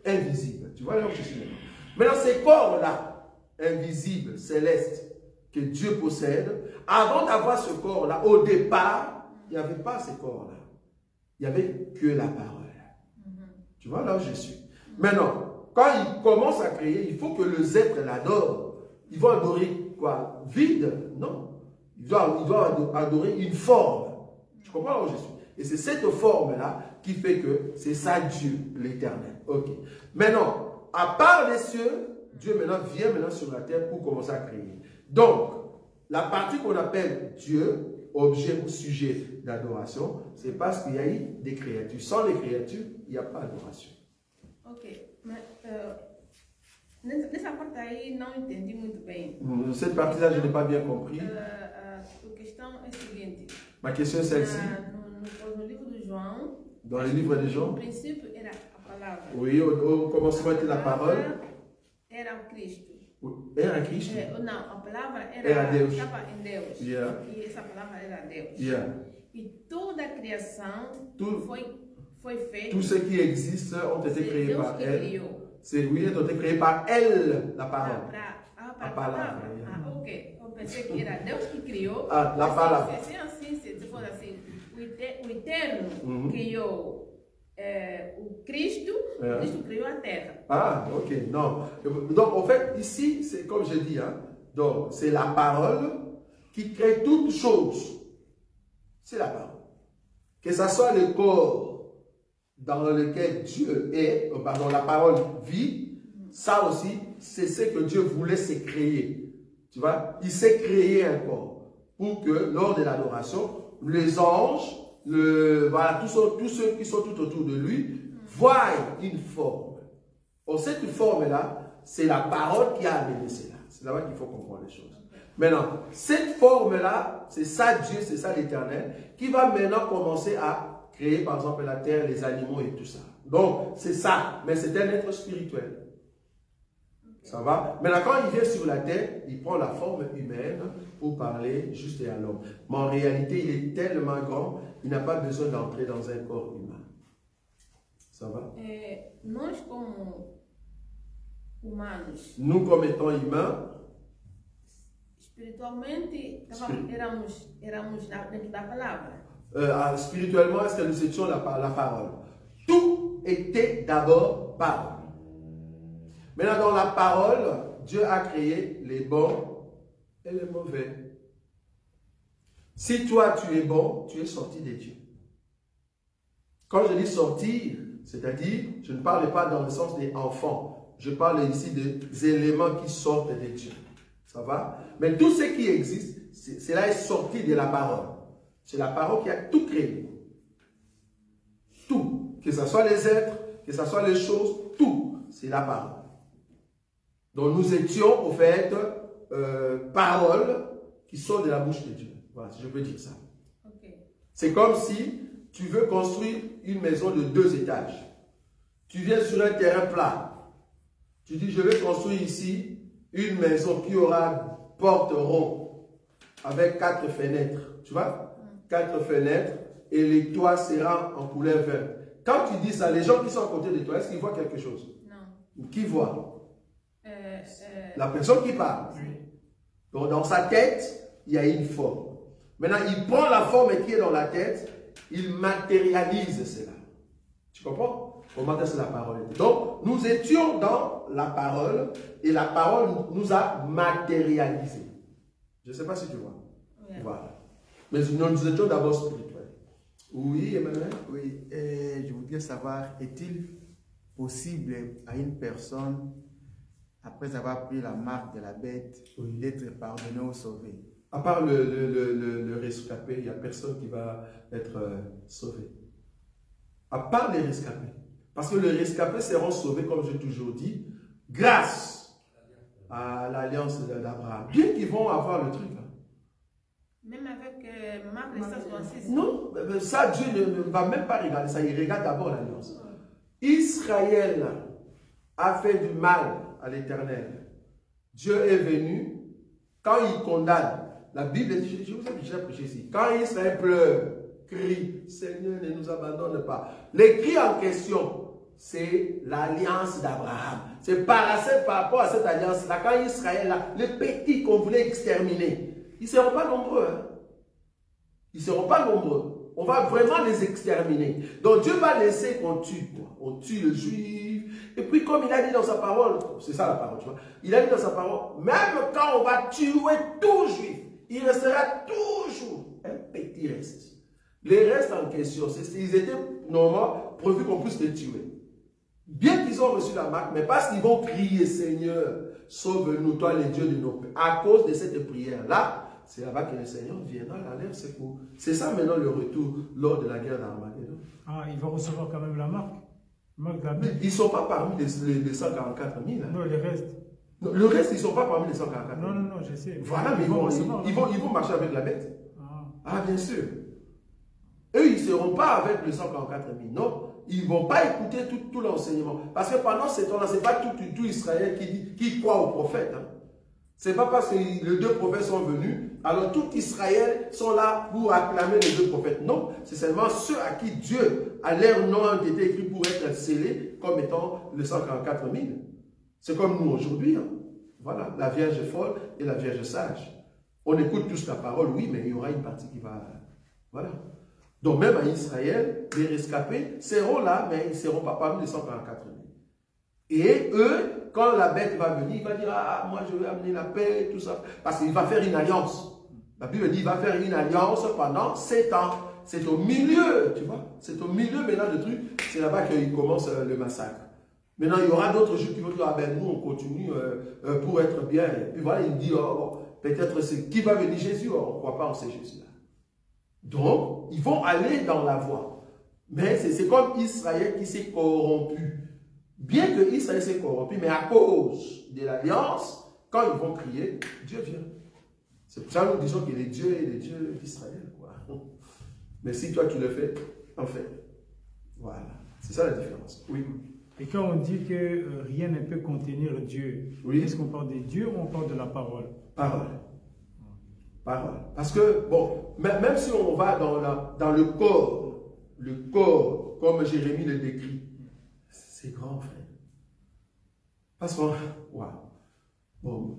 invisible. Tu vois là où je suis maintenant. Maintenant, ces corps-là, invisibles, célestes, que Dieu possède, avant d'avoir ce corps-là, au départ, il n'y avait pas ces corps-là. Il n'y avait que la parole. Tu vois là où je suis. Maintenant, quand il commence à créer, il faut que les êtres l'adorent. Ils vont adorer quoi? Vide? Non. Ils doivent adorer une forme. Tu comprends là où je suis? Et c'est cette forme-là qui fait que c'est ça Dieu, l'éternel. Ok. Maintenant, à part les cieux, Dieu maintenant vient maintenant sur la terre pour commencer à créer. Donc, la partie qu'on appelle Dieu, objet ou sujet d'adoration, c'est parce qu'il y a eu des créatures. Sans les créatures, il n'y a pas d'adoration. Ok. Mais, nessa parte aí não entendi muito bem. Cette partie-là, je n'ai pas bien compris. A questão é a seguinte. Ma question est celle-ci. No livro de João. Dans le livre de Jean. No princípio era a palavra. Oui, au commencement était la parole. Era o Cristo. Era Cristo? Não, a palavra era Deus. Estava em Deus. Yeah. E essa palavra era Deus. Yeah. E toda a criação foi feita. Tout ce qui existe ont été créés Deus par elle. Criou. C'est oui, ont été créés par elle, la parole. A palavra. Ah, ok. Eu pensei que era Deus que criou. Ah, la palavra. Se for assim, o Eterno criou o Cristo, Cristo criou a terra. Ah, ok. Non. Donc, en fait, ici, c'est comme je dis, hein, donc c'est la parole qui crée toutes choses. c'est la parole. Que ce soit le corps dans lequel Dieu est, pardon, la parole vit, ça aussi, c'est ce que Dieu voulait se créer. Tu vois, il s'est créé un corps pour que lors de l'adoration, les anges, voilà, tous ceux qui sont tout autour de lui, voient une forme. Or, cette forme-là, c'est la parole qui a amené cela. C'est là-bas qu'il faut comprendre les choses. Maintenant, cette forme-là, c'est ça Dieu, c'est ça l'Éternel, qui va maintenant commencer à créer, par exemple, la terre, les animaux et tout ça. Donc, c'est ça. Mais c'est un être spirituel. Ça va? Maintenant, quand il vient sur la terre, il prend la forme humaine pour parler juste à l'homme. Mais en réalité, il est tellement grand, il n'a pas besoin d'entrer dans un corps humain. Ça va? Nós, como humanos, nous, comme étant humains, espiritualmente, éramos dentro da palavra. Spirituellement, est-ce que nous étions la parole? Tout était d'abord parole. Maintenant, dans la parole, Dieu a créé les bons et les mauvais. Si toi, tu es bon, tu es sorti de Dieu. Quand je dis sortir, c'est-à-dire, je ne parle pas dans le sens des enfants. Je parle ici des éléments qui sortent de Dieu. Ça va? Mais tout ce qui existe, cela est sorti de la parole. C'est la parole qui a tout créé. Tout. Que ce soit les êtres, que ce soit les choses, tout. C'est la parole. Donc nous étions, au fait, paroles qui sont de la bouche de Dieu. Voilà, si je peux dire ça. Okay. C'est comme si tu veux construire une maison de 2 étages. Tu viens sur un terrain plat. Tu dis, je vais construire ici une maison qui aura porte ronde avec 4 fenêtres. Tu vois? 4 fenêtres et les toits sera en couleur verte. Quand tu dis ça, les gens qui sont à côté de toi, est-ce qu'ils voient quelque chose? Non. Qui voit? La personne qui parle. Donc dans sa tête, il y a une forme. Maintenant, il prend la forme qui est dans la tête, il matérialise cela. Tu comprends? Comment est-ce que la parole est? Donc, nous étions dans la parole et la parole nous a matérialisé. Je ne sais pas si tu vois. Yeah. Voilà. Mais nous étions d'abord spirituels. Oui, Emmanuel? Oui, et je voudrais savoir, est-il possible à une personne, après avoir pris la marque de la bête, oui, d'être pardonné ou sauvé? À part le rescapé, il n'y a personne qui va être sauvé. À part les rescapés. Parce que les rescapés seront sauvés, comme j'ai toujours dit, grâce à l'alliance d'Abraham. Bien qu'ils vont avoir le truc. Hein. Même avec ma présence consiste. Non, ça, Dieu ne va même pas regarder ça. Il regarde d'abord l'alliance. Israël a fait du mal à l'Éternel. Dieu est venu, quand il condamne, la Bible dit, je vous ai déjà prêché ici, quand Israël pleure, crie, Seigneur, ne nous abandonne pas. Les cris en question, c'est l'alliance d'Abraham. C'est par rapport à cette alliance-là, quand Israël, là, les petits qu'on voulait exterminer, ils ne seront pas nombreux. Hein? Ils ne seront pas nombreux. On va vraiment les exterminer. Donc Dieu va laisser qu'on tue. On tue le juif. Et puis comme il a dit dans sa parole, c'est ça la parole, tu vois. Il a dit dans sa parole, même quand on va tuer tout juif, il restera toujours un petit reste. Les restes en question, ils étaient normalement prévus qu'on puisse les tuer. Bien qu'ils ont reçu la marque, mais parce qu'ils vont crier, Seigneur, sauve-nous, toi les dieux de nos pères. À cause de cette prière-là, c'est là-bas que le Seigneur viendra à leur secours. C'est ça maintenant le retour lors de la guerre d'Armageddon. Ah, ils vont recevoir quand même la marque. Marque de la bête. Ils ne sont pas parmi les 144 000. Hein. Non, les restes. Non, le reste, ils ne sont pas parmi les 144 000. Non, je sais. Voilà, mais ils vont marcher avec la bête. Ah, bien sûr. Eux, ils ne seront pas avec les 144 000. Non. Ils ne vont pas écouter tout l'enseignement. Parce que pendant ce temps-là, ce n'est pas tout Israël qui croit aux prophètes. Hein. Ce n'est pas parce que les 2 prophètes sont venus, alors tout Israël sont là pour acclamer les 2 prophètes. Non, c'est seulement ceux à qui Dieu, à leur nom, ont été écrits pour être scellés comme étant les 144 000. C'est comme nous aujourd'hui. Hein. Voilà, la Vierge folle et la Vierge sage. On écoute tous la parole, oui, mais il y aura une partie qui va... Voilà. Donc même à Israël, les rescapés seront là, mais ils ne seront pas parmi les 144 000. Et eux, quand la bête va venir, il va dire, ah, moi je vais amener la paix, tout ça. Parce qu'il va faire une alliance. La Bible dit, il va faire une alliance pendant 7 ans. C'est au milieu, tu vois. C'est au milieu maintenant de truc. C'est là-bas qu'il commence le massacre. Maintenant, il y aura d'autres Juifs qui vont dire, ah ben nous, on continue pour être bien. Et puis voilà, il dit, oh, peut-être c'est qui va venir Jésus. Oh, on ne croit pas en ce Jésus-là. Donc, ils vont aller dans la voie. Mais c'est comme Israël qui s'est corrompu. Bien que Israël s'est corrompu, mais à cause de l'alliance, quand ils vont crier, Dieu vient. C'est pour ça que nous disons qu'il est Dieu et le Dieu d'Israël. Mais si toi tu le fais, en fait. Voilà. C'est ça la différence. Oui. Et quand on dit que rien ne peut contenir Dieu, oui. Est-ce qu'on parle de Dieu ou on parle de la parole? Parole. Parole. Parce que, bon, même si on va dans le corps, comme Jérémie le décrit, c'est grand, frère. Parce que, waouh. Bon,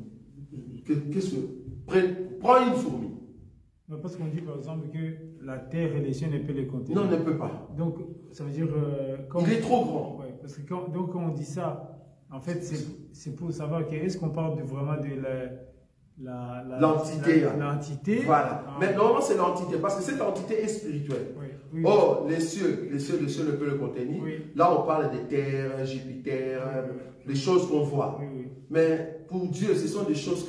qu'est-ce que. Prends une fourmi. Non, parce qu'on dit par exemple que la terre et les cieux ne peuvent les contenir. Non, ne peut pas. Donc, ça veut dire. Il est trop grand. Ouais, parce que quand on dit ça, en fait, c'est pour savoir est-ce qu'on parle vraiment de l'entité. L'entité. Voilà. Mais normalement, c'est l'entité, parce que cette entité est spirituelle. Oui, oui, or, les cieux ne peuvent le contenir. Oui. Là, on parle des terres, Jupiter, les choses qu'on voit. Oui, oui. Mais pour Dieu, ce sont des choses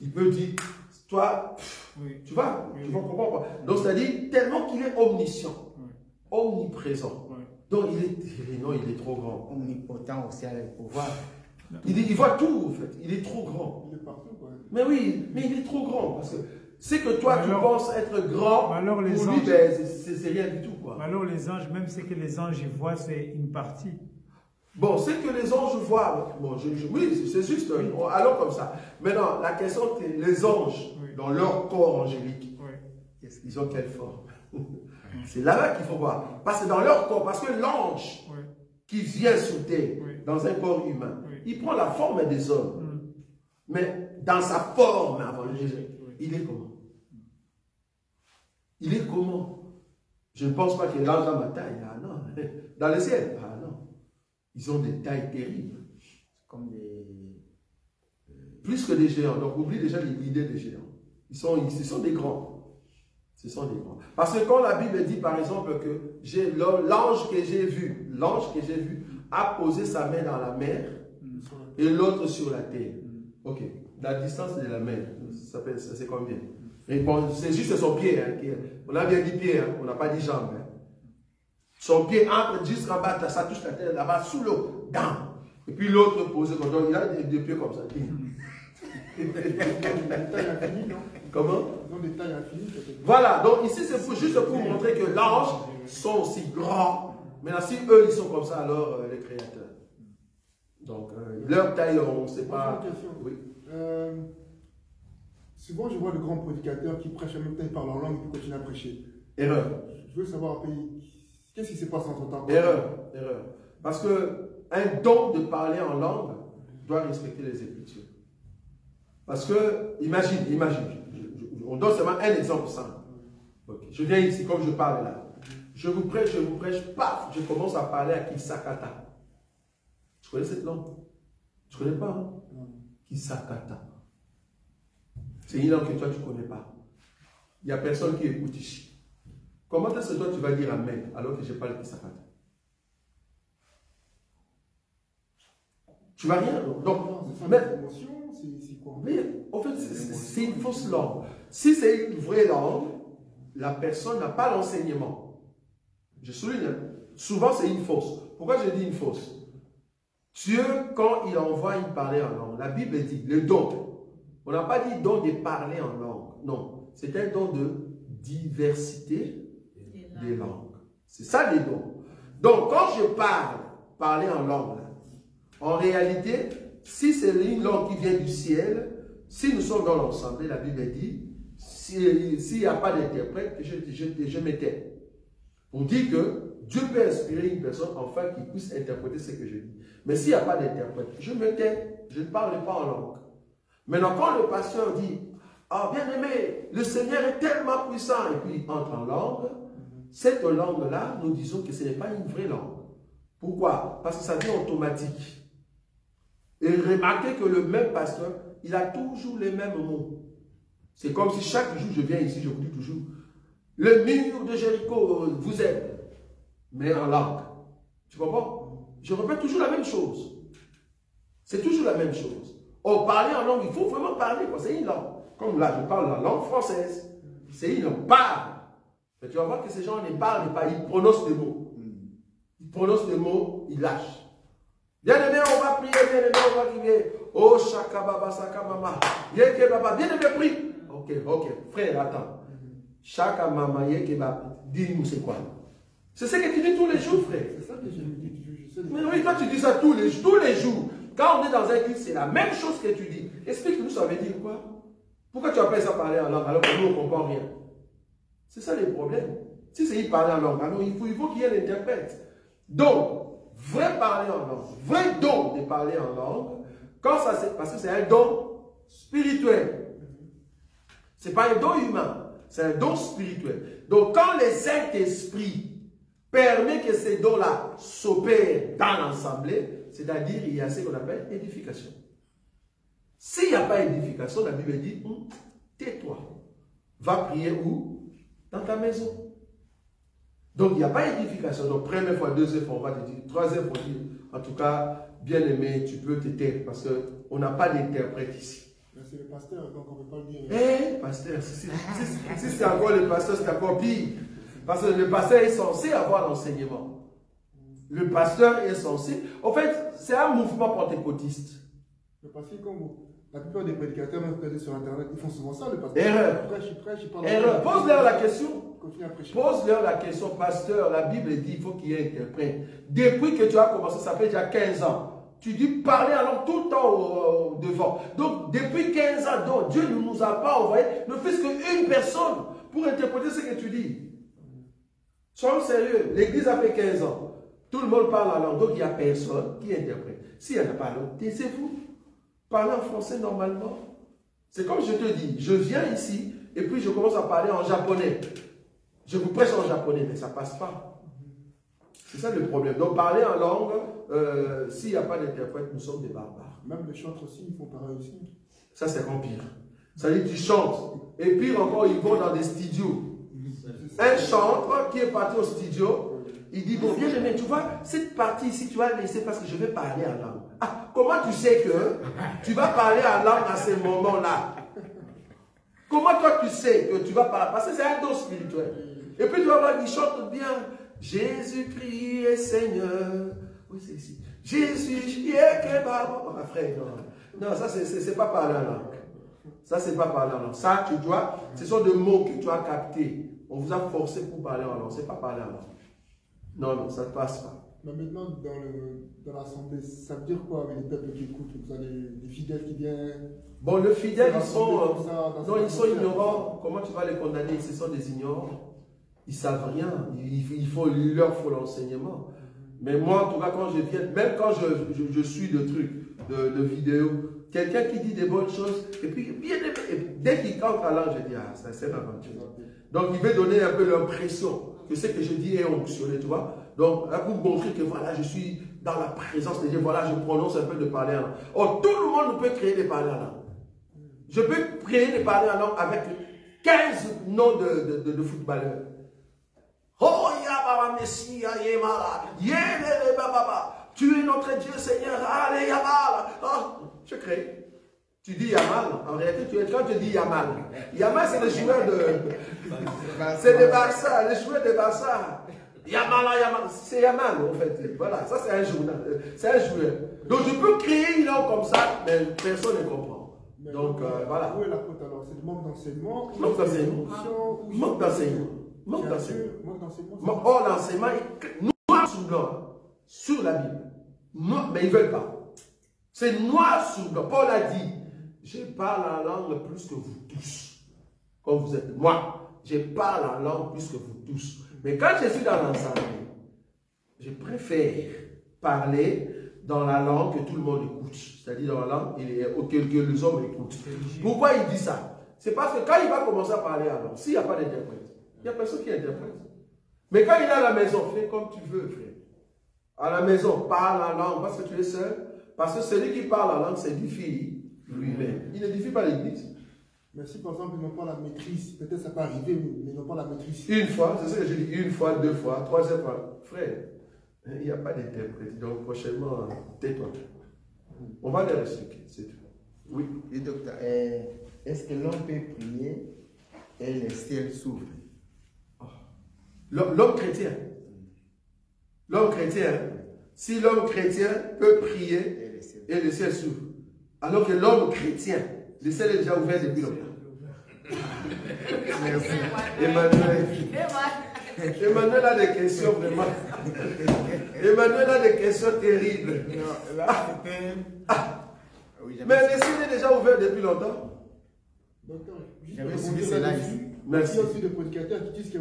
qu'il peut dire, toi, tu vas comprendre. Donc, c'est-à-dire, tellement qu'il est omniscient, omniprésent. Donc, il est trop grand. Omnipotent aussi à le pouvoir. Il voit tout, en fait. Il est trop grand. Il est partout, quoi. Mais oui, mais il est trop grand. Parce que c'est que toi, tu penses être grand, alors les pour anges, lui, ben, c'est rien du tout, quoi. Alors les anges, même ce que les anges voient, c'est une partie. Bon, c'est que les anges voient. Bon, oui, c'est juste. Allons comme ça. Maintenant, la question, c'est les anges, dans leur corps angélique, ils ont quelle forme? C'est là-bas qu'il faut voir. Parce que dans leur corps, parce que l'ange qui vient sous terre, dans un corps humain, il prend la forme des hommes. Mais dans sa forme avant Jésus, il est comment? Il est comment? Je ne pense pas que l'ange a ma taille. Ah non. Dans le ciel, ah non. Ils ont des tailles terribles. Comme des... Plus que des géants. Donc oublie déjà l'idée des géants. Ce sont des grands. Ce sont des grands. Parce que quand la Bible dit par exemple que l'ange que j'ai vu a posé sa main dans la mer et l'autre sur la terre. Ok. La distance de la mer, c'est combien? Bon, c'est juste son pied. Hein, on a bien dit pied, hein, on n'a pas dit jambe. Hein. Son pied entre jusqu'en bas, ça touche la terre là-bas, sous l'eau. Et puis l'autre posé comme ça, il a des pieds comme ça. Comment? Voilà, donc ici c'est juste pour montrer que l'ange sont aussi grands. Maintenant, si eux ils sont comme ça, alors les créateurs. Donc, leur taille, on ne sait pas. Oui. Souvent, je vois de grands prédicateurs qui prêchent en même temps, ils parlent en langue et puis continuent à prêcher. Erreur. Je veux savoir, qu'est-ce qui se passe entre temps? Erreur. Parce qu'un don de parler en langue doit respecter les Écritures. Parce que, imagine, on donne seulement un exemple simple. Okay. Je viens ici, comme je parle là. Je vous prêche, paf, je commence à parler à Kisakata. Tu connais cette langue? Tu ne connais pas, hein? Kisakata. C'est une langue que toi, tu ne connais pas. Il n'y a personne qui écoute ici. Comment est-ce que toi, tu vas dire Amen alors que je parle Kisakata? Tu ne vas rien. Donc, mais en fait, c'est une fausse langue. Si c'est une vraie langue, la personne n'a pas l'enseignement. Je souligne, souvent c'est une fausse. Pourquoi je dis une fausse? Dieu, quand il envoie une parler en langue, la Bible dit le don. On n'a pas dit don de parler en langue. Non, c'est un don de diversité des langues. C'est ça les dons. Donc, quand je parler en langue, en réalité, si c'est une langue qui vient du ciel, si nous sommes dans l'ensemble, la Bible dit, s'il n'y a pas d'interprète, je m'étais. On dit que Dieu peut inspirer une personne afin qu'il puisse interpréter ce que je dis. Mais s'il n'y a pas d'interprète, je me tais, je ne parle pas en langue. Maintenant, quand le pasteur dit, ah bien aimé, le Seigneur est tellement puissant, et puis il entre en langue, cette langue-là, nous disons que ce n'est pas une vraie langue. Pourquoi? Parce que ça devient automatique. Et remarquez que le même pasteur, il a toujours les mêmes mots. C'est comme si chaque jour je viens ici, je vous dis toujours, le mur de Jéricho vous aide, mais en langue. Tu comprends? Je répète toujours la même chose. C'est toujours la même chose. Oh, parler en langue, il faut vraiment parler, c'est une langue. Comme là, je parle la langue française. C'est une langue, parle. Mais tu vas voir que ces gens ne parlent pas, ils prononcent des mots. Ils prononcent des mots, ils lâchent. Bien-aimé, on va prier, bien-aimé, on va prier. Oh, Shaka Baba, Saka Mama. Yeke Baba, bien-aimé, prie. Ok, frère, attends. Shaka Mama, Yeke Baba, dis-nous c'est quoi? C'est ce que tu dis tous les jours, frère. C'est ça que je me dis toujours. Mais oui, toi tu dis ça tous les jours. Quand on est dans un culte, c'est la même chose que tu dis. Explique-nous, ça veut dire quoi? Pourquoi tu appelles ça parler en langue alors que nous, on ne comprend rien? C'est ça les problèmes. Si c'est y parler en langue, alors il faut qu'il y ait l'interprète. Donc, vrai parler en langue, vrai don de parler en langue, quand ça c'est parce que c'est un don spirituel. Ce n'est pas un don humain, c'est un don spirituel. Donc, quand le Saint-Esprit permet que ces dons-là s'opèrent dans l'assemblée, c'est-à-dire il y a ce qu'on appelle édification. S'il n'y a pas édification, la Bible dit, tais-toi. Va prier où? Dans ta maison. Donc il n'y a pas édification. Donc première fois, deuxième fois, on va te dire, troisième fois, en tout cas, bien aimé, tu peux te taire parce qu'on n'a pas d'interprète ici. Mais c'est le pasteur, donc on ne peut pas le dire. Eh, pasteur, si c'est encore le pasteur, c'est encore pire. Parce que le pasteur est censé avoir l'enseignement. Le pasteur est censé... En fait, c'est un mouvement pentecôtiste. Le pasteur, comme la plupart des prédicateurs, même regardez sur Internet, ils font souvent ça, le pasteur. Erreur. Prêche, il parle. Erreur. Pose-leur la question. Continue à prêcher. Pose-leur la question, pasteur. La Bible dit qu'il faut qu'il y ait interprète. Depuis que tu as commencé, ça fait déjà 15 ans. Tu dis parler en langue tout le temps devant. Donc, depuis 15 ans, donc, Dieu ne nous a pas envoyé, ne fût-ce qu'une personne pour interpréter ce que tu dis. Soyons sérieux. L'église a fait 15 ans. Tout le monde parle en langue. Donc, il n'y a personne qui interprète. S'il n'y en a pas l'autre, taisez-vous. Parlez en français normalement. C'est comme je te dis, je viens ici et puis je commence à parler en japonais. Je vous prêche en japonais, mais ça ne passe pas. C'est ça le problème. Donc parler en langue, s'il n'y a pas d'interprète, nous sommes des barbares. Même les chantres aussi, ils font pareil aussi. Ça c'est encore pire. Ça veut dire qu'ils chantent. Et pire encore, ils vont dans des studios. Un chanteur qui est parti au studio, il dit, bon, bien aimé, tu vois, cette partie ici, tu vas laisser parce que je vais parler en langue. Ah, comment tu sais que tu vas parler en langue à ce moment-là? Comment toi tu sais que tu vas parler? Parce que c'est un don spirituel. Et puis tu vas voir, il chante bien. Jésus-Christ est Seigneur. Oui, c'est ici. Jésus est que Baba. Oh, frère, non. Non, ça, c'est pas parler en langue. Ça, c'est pas parler en langue. Ça, tu dois, ce sont des mots que tu as captés. On vous a forcé pour parler en langue. C'est pas parler en langue. Non, ça ne passe pas. Mais maintenant, dans l'assemblée, ça veut dire quoi avec les peuples qui écoutent? Vous avez des fidèles qui viennent? Bon, les fidèles, ils sont, non, ils sont ignorants. Comment tu vas les condamner? Ce sont des ignorants. Ils ne savent rien. Il leur faut l'enseignement. Mais moi, en tout cas, quand je viens, même quand je suis de trucs, de vidéos, quelqu'un qui dit des bonnes choses, et puis dès qu'il compte à l'âge, je dis, ah, c'est une aventure. Donc, il veut donner un peu l'impression que ce que je dis est onctionné, tu vois. Donc, pour montrer que voilà, je suis dans la présence de Dieu, voilà, je prononce un peu de parler en langue. Oh, tout le monde peut créer des parler en langue. Je peux créer des parler en langue avec 15 noms de footballeurs. Oh, Yababa, Messia, Yemala, Yemele, Baba, tu es notre Dieu, Seigneur, allez, Yabala. Oh, je crée. Tu dis Yamal, en réalité, quand tu dis Yamal, Yamal c'est le joueur c'est de Barça, le joueur de Barça. Yamal, c'est Yamal en fait. Voilà, ça c'est un joueur. Donc je peux créer une langue comme ça, mais personne ne comprend. Mais donc voilà. Où est la faute alors? C'est le manque d'enseignement? Manque d'enseignement. Manque d'enseignement. Manque d'enseignement. Or l'enseignement est noir sur blanc, sur la Bible. Non, mais ils ne veulent pas. C'est noir sur blanc. Paul a dit, je parle en langue plus que vous tous. Comme vous êtes. Moi, je parle en langue plus que vous tous. Mais quand je suis dans l'ensemble, je préfère parler dans la langue que tout le monde écoute. C'est-à-dire dans la langue que les hommes écoutent. Pourquoi il dit ça? C'est parce que quand il va commencer à parler en langue, s'il n'y a pas d'interprète, il n'y a personne qui interprète. Mais quand il est à la maison, fais comme tu veux, frère. À la maison, parle en langue parce que tu es seul. Parce que celui qui parle en langue s'édifie lui-même. Il n'édifie pas l'église. Mais si par exemple ils n'ont pas la maîtrise, peut-être ça peut arriver, mais ils n'ont pas la maîtrise. Une fois, c'est ce que je dis, une fois, deux fois, troisième fois. Frère, il n'y a pas d'interprète. Donc prochainement, tais-toi. On va les expliquer, c'est tout. Oui. Et docteur, est-ce que l'homme peut prier et le ciel s'ouvre? L'homme chrétien. L'homme chrétien. Si l'homme chrétien peut prier et le ciel s'ouvre. Alors que l'homme chrétien, le ciel est déjà ouvert depuis longtemps. Merci. Emmanuel a des questions vraiment. Emmanuel a des questions terribles. Non, là, c'était... Oui, Mais le ciel est déjà ouvert depuis longtemps. Docteur, juste J'avais pour suivi rebondir cela là-dessus, ici. Merci. il y a aussi des prédicateurs qui disent que,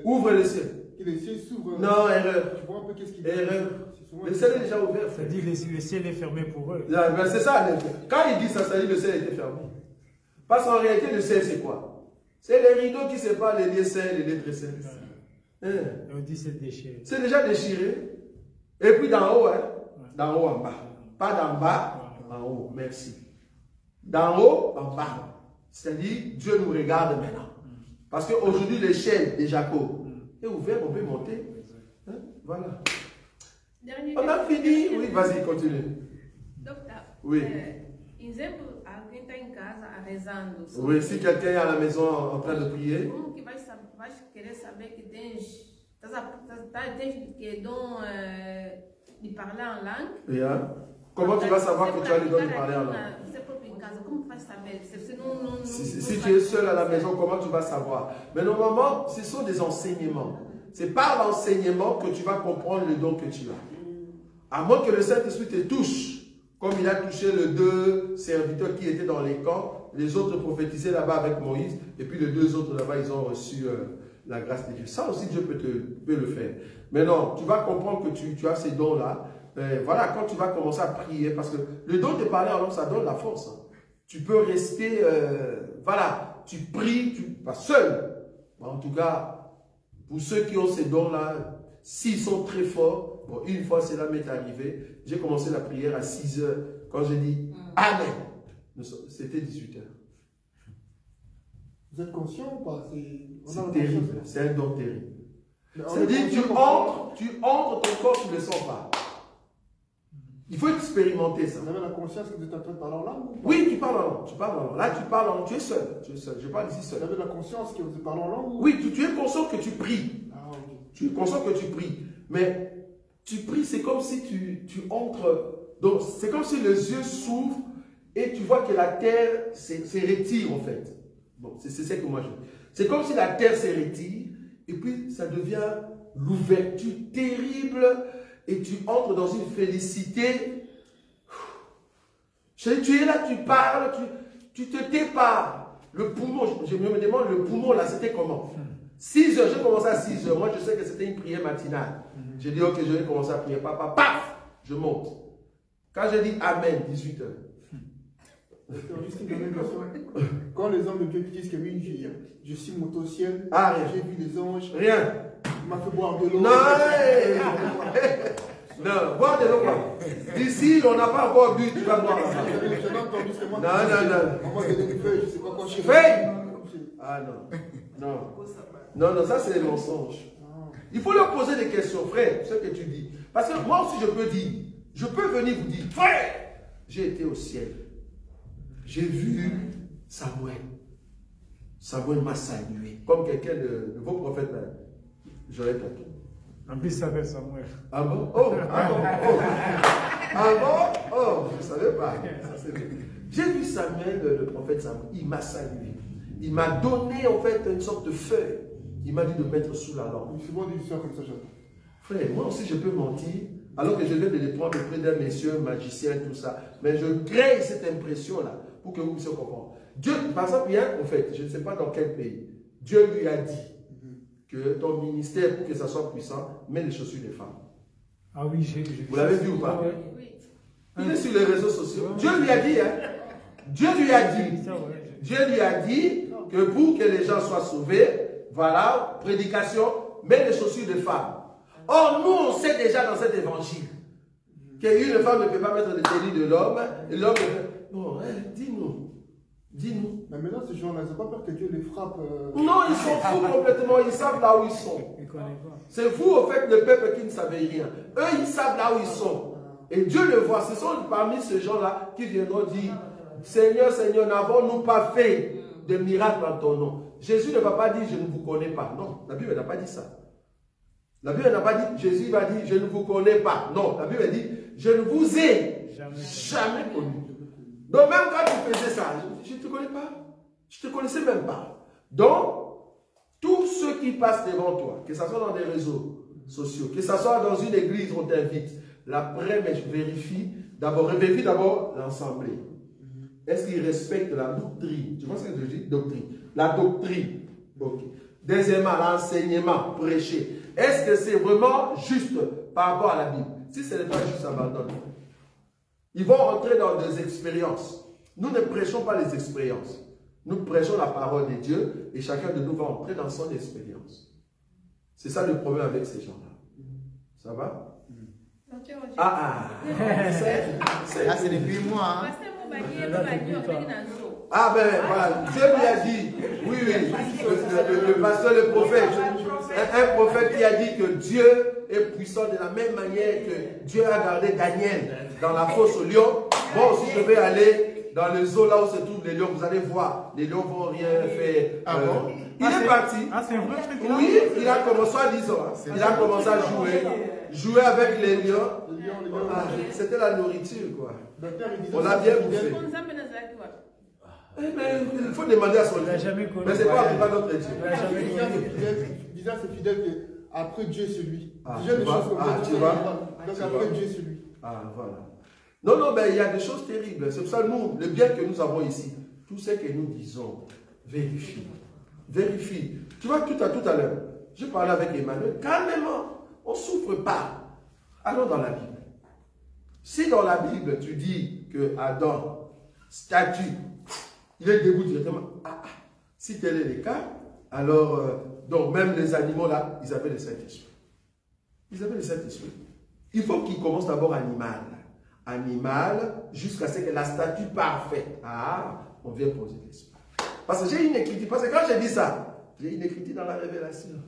Ouvre le ciel. que les ciels s'ouvrent. Non, erreur. Tu vois un peu qu'est-ce qu'ils Erreur. C'est souvent- Le ciel est déjà ouvert. Ça dit que le ciel est fermé pour eux. Ben, c'est ça. Quand il dit ça, ça dit que le ciel était fermé. Parce qu'en réalité, le ciel, c'est quoi? C'est les rideaux qui séparent les lieux saints et les lieux très saints. Hein? Et on dit c'est déchiré. C'est déjà déchiré. Et puis d'en haut, hein? D'en haut en bas. Pas d'en bas, en haut. Merci. D'en haut, en bas. C'est-à-dire, Dieu nous regarde maintenant. Parce qu'aujourd'hui, l'échelle de Jacob est ouverte, on peut monter. Hein? Voilà. Dernier On a fini. Oui, vas-y, continue. Doctor, Oui. exemplo, alguém está em casa rezando. Oui, si quelqu'un est à la maison en train de prier, Como que vais querer saber que tens que dom de parler en langue? yeah. Comment tu vas savoir que tu as le don de parler en langue? Você próprio em casa, como vais saber? Se não, Si tu es seul à la maison, comment tu vas savoir? Mais normalement, ce sont des enseignements. C'est par l'enseignement que tu vas comprendre le don que tu as. À moins que le Saint-Esprit te touche, comme il a touché les deux serviteurs qui étaient dans les camps, les autres prophétisaient là-bas avec Moïse, et puis les deux autres là-bas, ils ont reçu la grâce de Dieu. Ça aussi, Dieu peut le faire. Mais non, tu vas comprendre que tu as ces dons-là. Voilà, quand tu vas commencer à prier, parce que le don de parler en langue, ça donne la force. Hein. Tu peux rester, voilà, tu pries, pas seul. En tout cas, pour ceux qui ont ces dons-là, s'ils sont très forts, bon, une fois cela m'est arrivé, j'ai commencé la prière à 6 heures. Quand j'ai dit Amen, c'était 18 heures. Vous êtes conscient ou pas? C'est terrible, c'est un don terrible. Mais on C'est-à-dire, est conscient tu entres, ton corps, tu ne le sens pas. Il faut expérimenter ça. Vous avez la conscience que vous êtes en train de parler en langue? Ou pas? Oui, tu parles en langue, tu parles en langue. Là, tu parles en langue, tu es seul. Je parle ici Vous seul. avez la conscience que vous parlez en langue? Ou... Oui, tu es conscient que tu pries. Ah, ok. Tu es conscient que tu pries. Mais tu pries, c'est comme si tu entres. Donc, c'est comme si les yeux s'ouvrent et tu vois que la terre se retire en fait. Bon, c'est ce que moi je dis. C'est comme si la terre se retire et puis ça devient l'ouverture terrible et tu entres dans une félicité. Tu es là, tu parles, tu te tais pas. Le poumon, je me demande, le poumon là, c'était comment? 6 heures, j'ai commencé à 6 heures. Moi, je sais que c'était une prière matinale. J'ai dit, ok, je vais commencer à prier. Papa, paf, je monte. Quand j'ai dit Amen, 18 heures. Juste une dernière question. Quand les hommes de Dieu disent que oui, je suis monté au ciel, Ah, rien. j'ai vu des anges, Rien. il m'a fait boire de l'eau. Non, non, boire de l'eau, quoi. D'ici, on n'a pas encore bu, tu vas boire. J'avais entendu, c'est moi Non, non, non. On m'a donné une feuille, je sais pas quand je suis Feuille? Ah non, non. Non, non, ça c'est des mensonges. Il faut leur poser des questions, frère, ce que tu dis. Parce que moi aussi je peux dire, je peux venir vous dire, frère, j'ai été au ciel. J'ai vu Samuel. Samuel m'a salué. Comme quelqu'un de vos prophètes, là. J'aurais tâté. En plus, ça s'appelle Samuel. Ah bon? Oh, ah bon? Oh. Ah bon? Oh, je ne savais pas. J'ai vu Samuel, le prophète Samuel, il m'a salué. Il m'a donné en fait une sorte de feuille. Il m'a dit de mettre sous la lampe. C'est bon d'histoire comme ça, j'attends. Frère, moi aussi je peux mentir, alors que je viens de les prendre auprès d'un monsieur, magicien, tout ça. Mais je crée cette impression-là pour que vous puissiez comprendre. Dieu, par exemple, il y a un prophète, je ne sais pas dans quel pays, Dieu lui a dit que ton ministère, pour que ça soit puissant, mets les chaussures des femmes. Ah oui, j'ai Vous l'avez vu ou pas? Oui. Il est sur les réseaux sociaux. Dieu lui a dit, hein? Dieu lui a dit. Dieu lui a dit que pour que les gens soient sauvés, voilà, prédication, mets les chaussures de femmes. Or, nous, on sait déjà dans cet évangile qu'une femme ne peut pas mettre le tenue de l'homme, et l'homme ne peut... Non, hein, dis-nous. Dis-nous. Mais maintenant, ces gens-là, ils n'ont pas peur que Dieu les frappe. Non, ils sont fous complètement. Ils savent là où ils sont. Il connaît pas. C'est vous, au fait, le peuple qui ne savait rien. Eux, ils savent là où ils sont. Et Dieu le voit. Ce sont parmi ces gens-là qui viendront dire, Seigneur, Seigneur, n'avons-nous pas fait de miracles en ton nom? Jésus ne va pas dire, je ne vous connais pas. Non, la Bible n'a pas dit ça. La Bible n'a pas dit, Jésus va dire, je ne vous connais pas. Non, la Bible dit, je ne vous ai jamais connu. Donc même quand tu faisais ça, je ne te connais pas. Je ne te connaissais même pas. Donc, tous ceux qui passent devant toi, que ce soit dans des réseaux sociaux, que ce soit dans une église, on t'invite, la première, vérifie d'abord l'assemblée. Est-ce qu'ils respectent la doctrine? Tu vois ce que je dis? Doctrine. La doctrine. Okay. Deuxièmement, l'enseignement, prêcher. Est-ce que c'est vraiment juste par rapport à la Bible? Si ce n'est pas juste, abandonne. Ils vont entrer dans des expériences. Nous ne prêchons pas les expériences. Nous prêchons la parole de Dieu et chacun de nous va entrer dans son expérience. C'est ça le problème avec ces gens-là. Ça va? C'est depuis moi. Ah ben voilà, Dieu lui a dit, oui, le pasteur, le prophète, un prophète qui a dit que Dieu est puissant de la même manière que Dieu a gardé Daniel dans la fosse aux lions. Moi aussi je vais aller dans le zoo là où se trouvent les lions, vous allez voir, les lions vont rien faire. Il est parti. Ah, c'est un vrai truc. Oui, il a commencé à 10 ans. Il a commencé à jouer avec les lions. Ah, c'était la nourriture quoi. On l'a bien bouffé. Il faut demander à son Dieu. Mais c'est pas notre Dieu. Disant c'est fidèle qu'après Dieu c'est lui. Tu vois. Donc après Dieu c'est lui. Ah voilà. Non, mais il y a des choses terribles. C'est pour ça nous, le bien que nous avons ici, tout ce que nous disons, vérifie. Vérifie. Tu vois, tout à l'heure, je parlais avec Emmanuel, calmement, on ne souffre pas. Allons dans la Bible. Si dans la Bible, tu dis que Adam, statue, il est debout directement. Si tel est le cas, alors, donc même les animaux là, ils avaient le Saint-Esprit. Ils avaient le Saint-Esprit. Il faut qu'ils commencent d'abord animal. Animal, jusqu'à ce que la statue parfaite. On vient poser l'esprit. Parce que j'ai une écriture. Parce que quand j'ai dit ça, j'ai une écriture dans la révélation.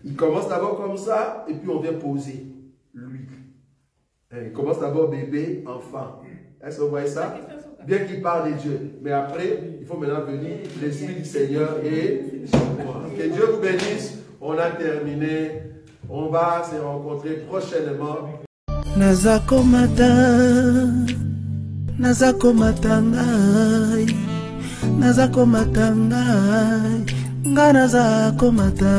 Il commence d'abord comme ça, et puis on vient poser lui. Il commence d'abord bébé, enfant. Est-ce que vous voyez ça? Bien qu'il parle de Dieu. Mais après, il faut maintenant venir l'Esprit du Seigneur et moi. Que Dieu vous bénisse. On a terminé. On va se rencontrer prochainement. Nazako matangai, nga nazako mata.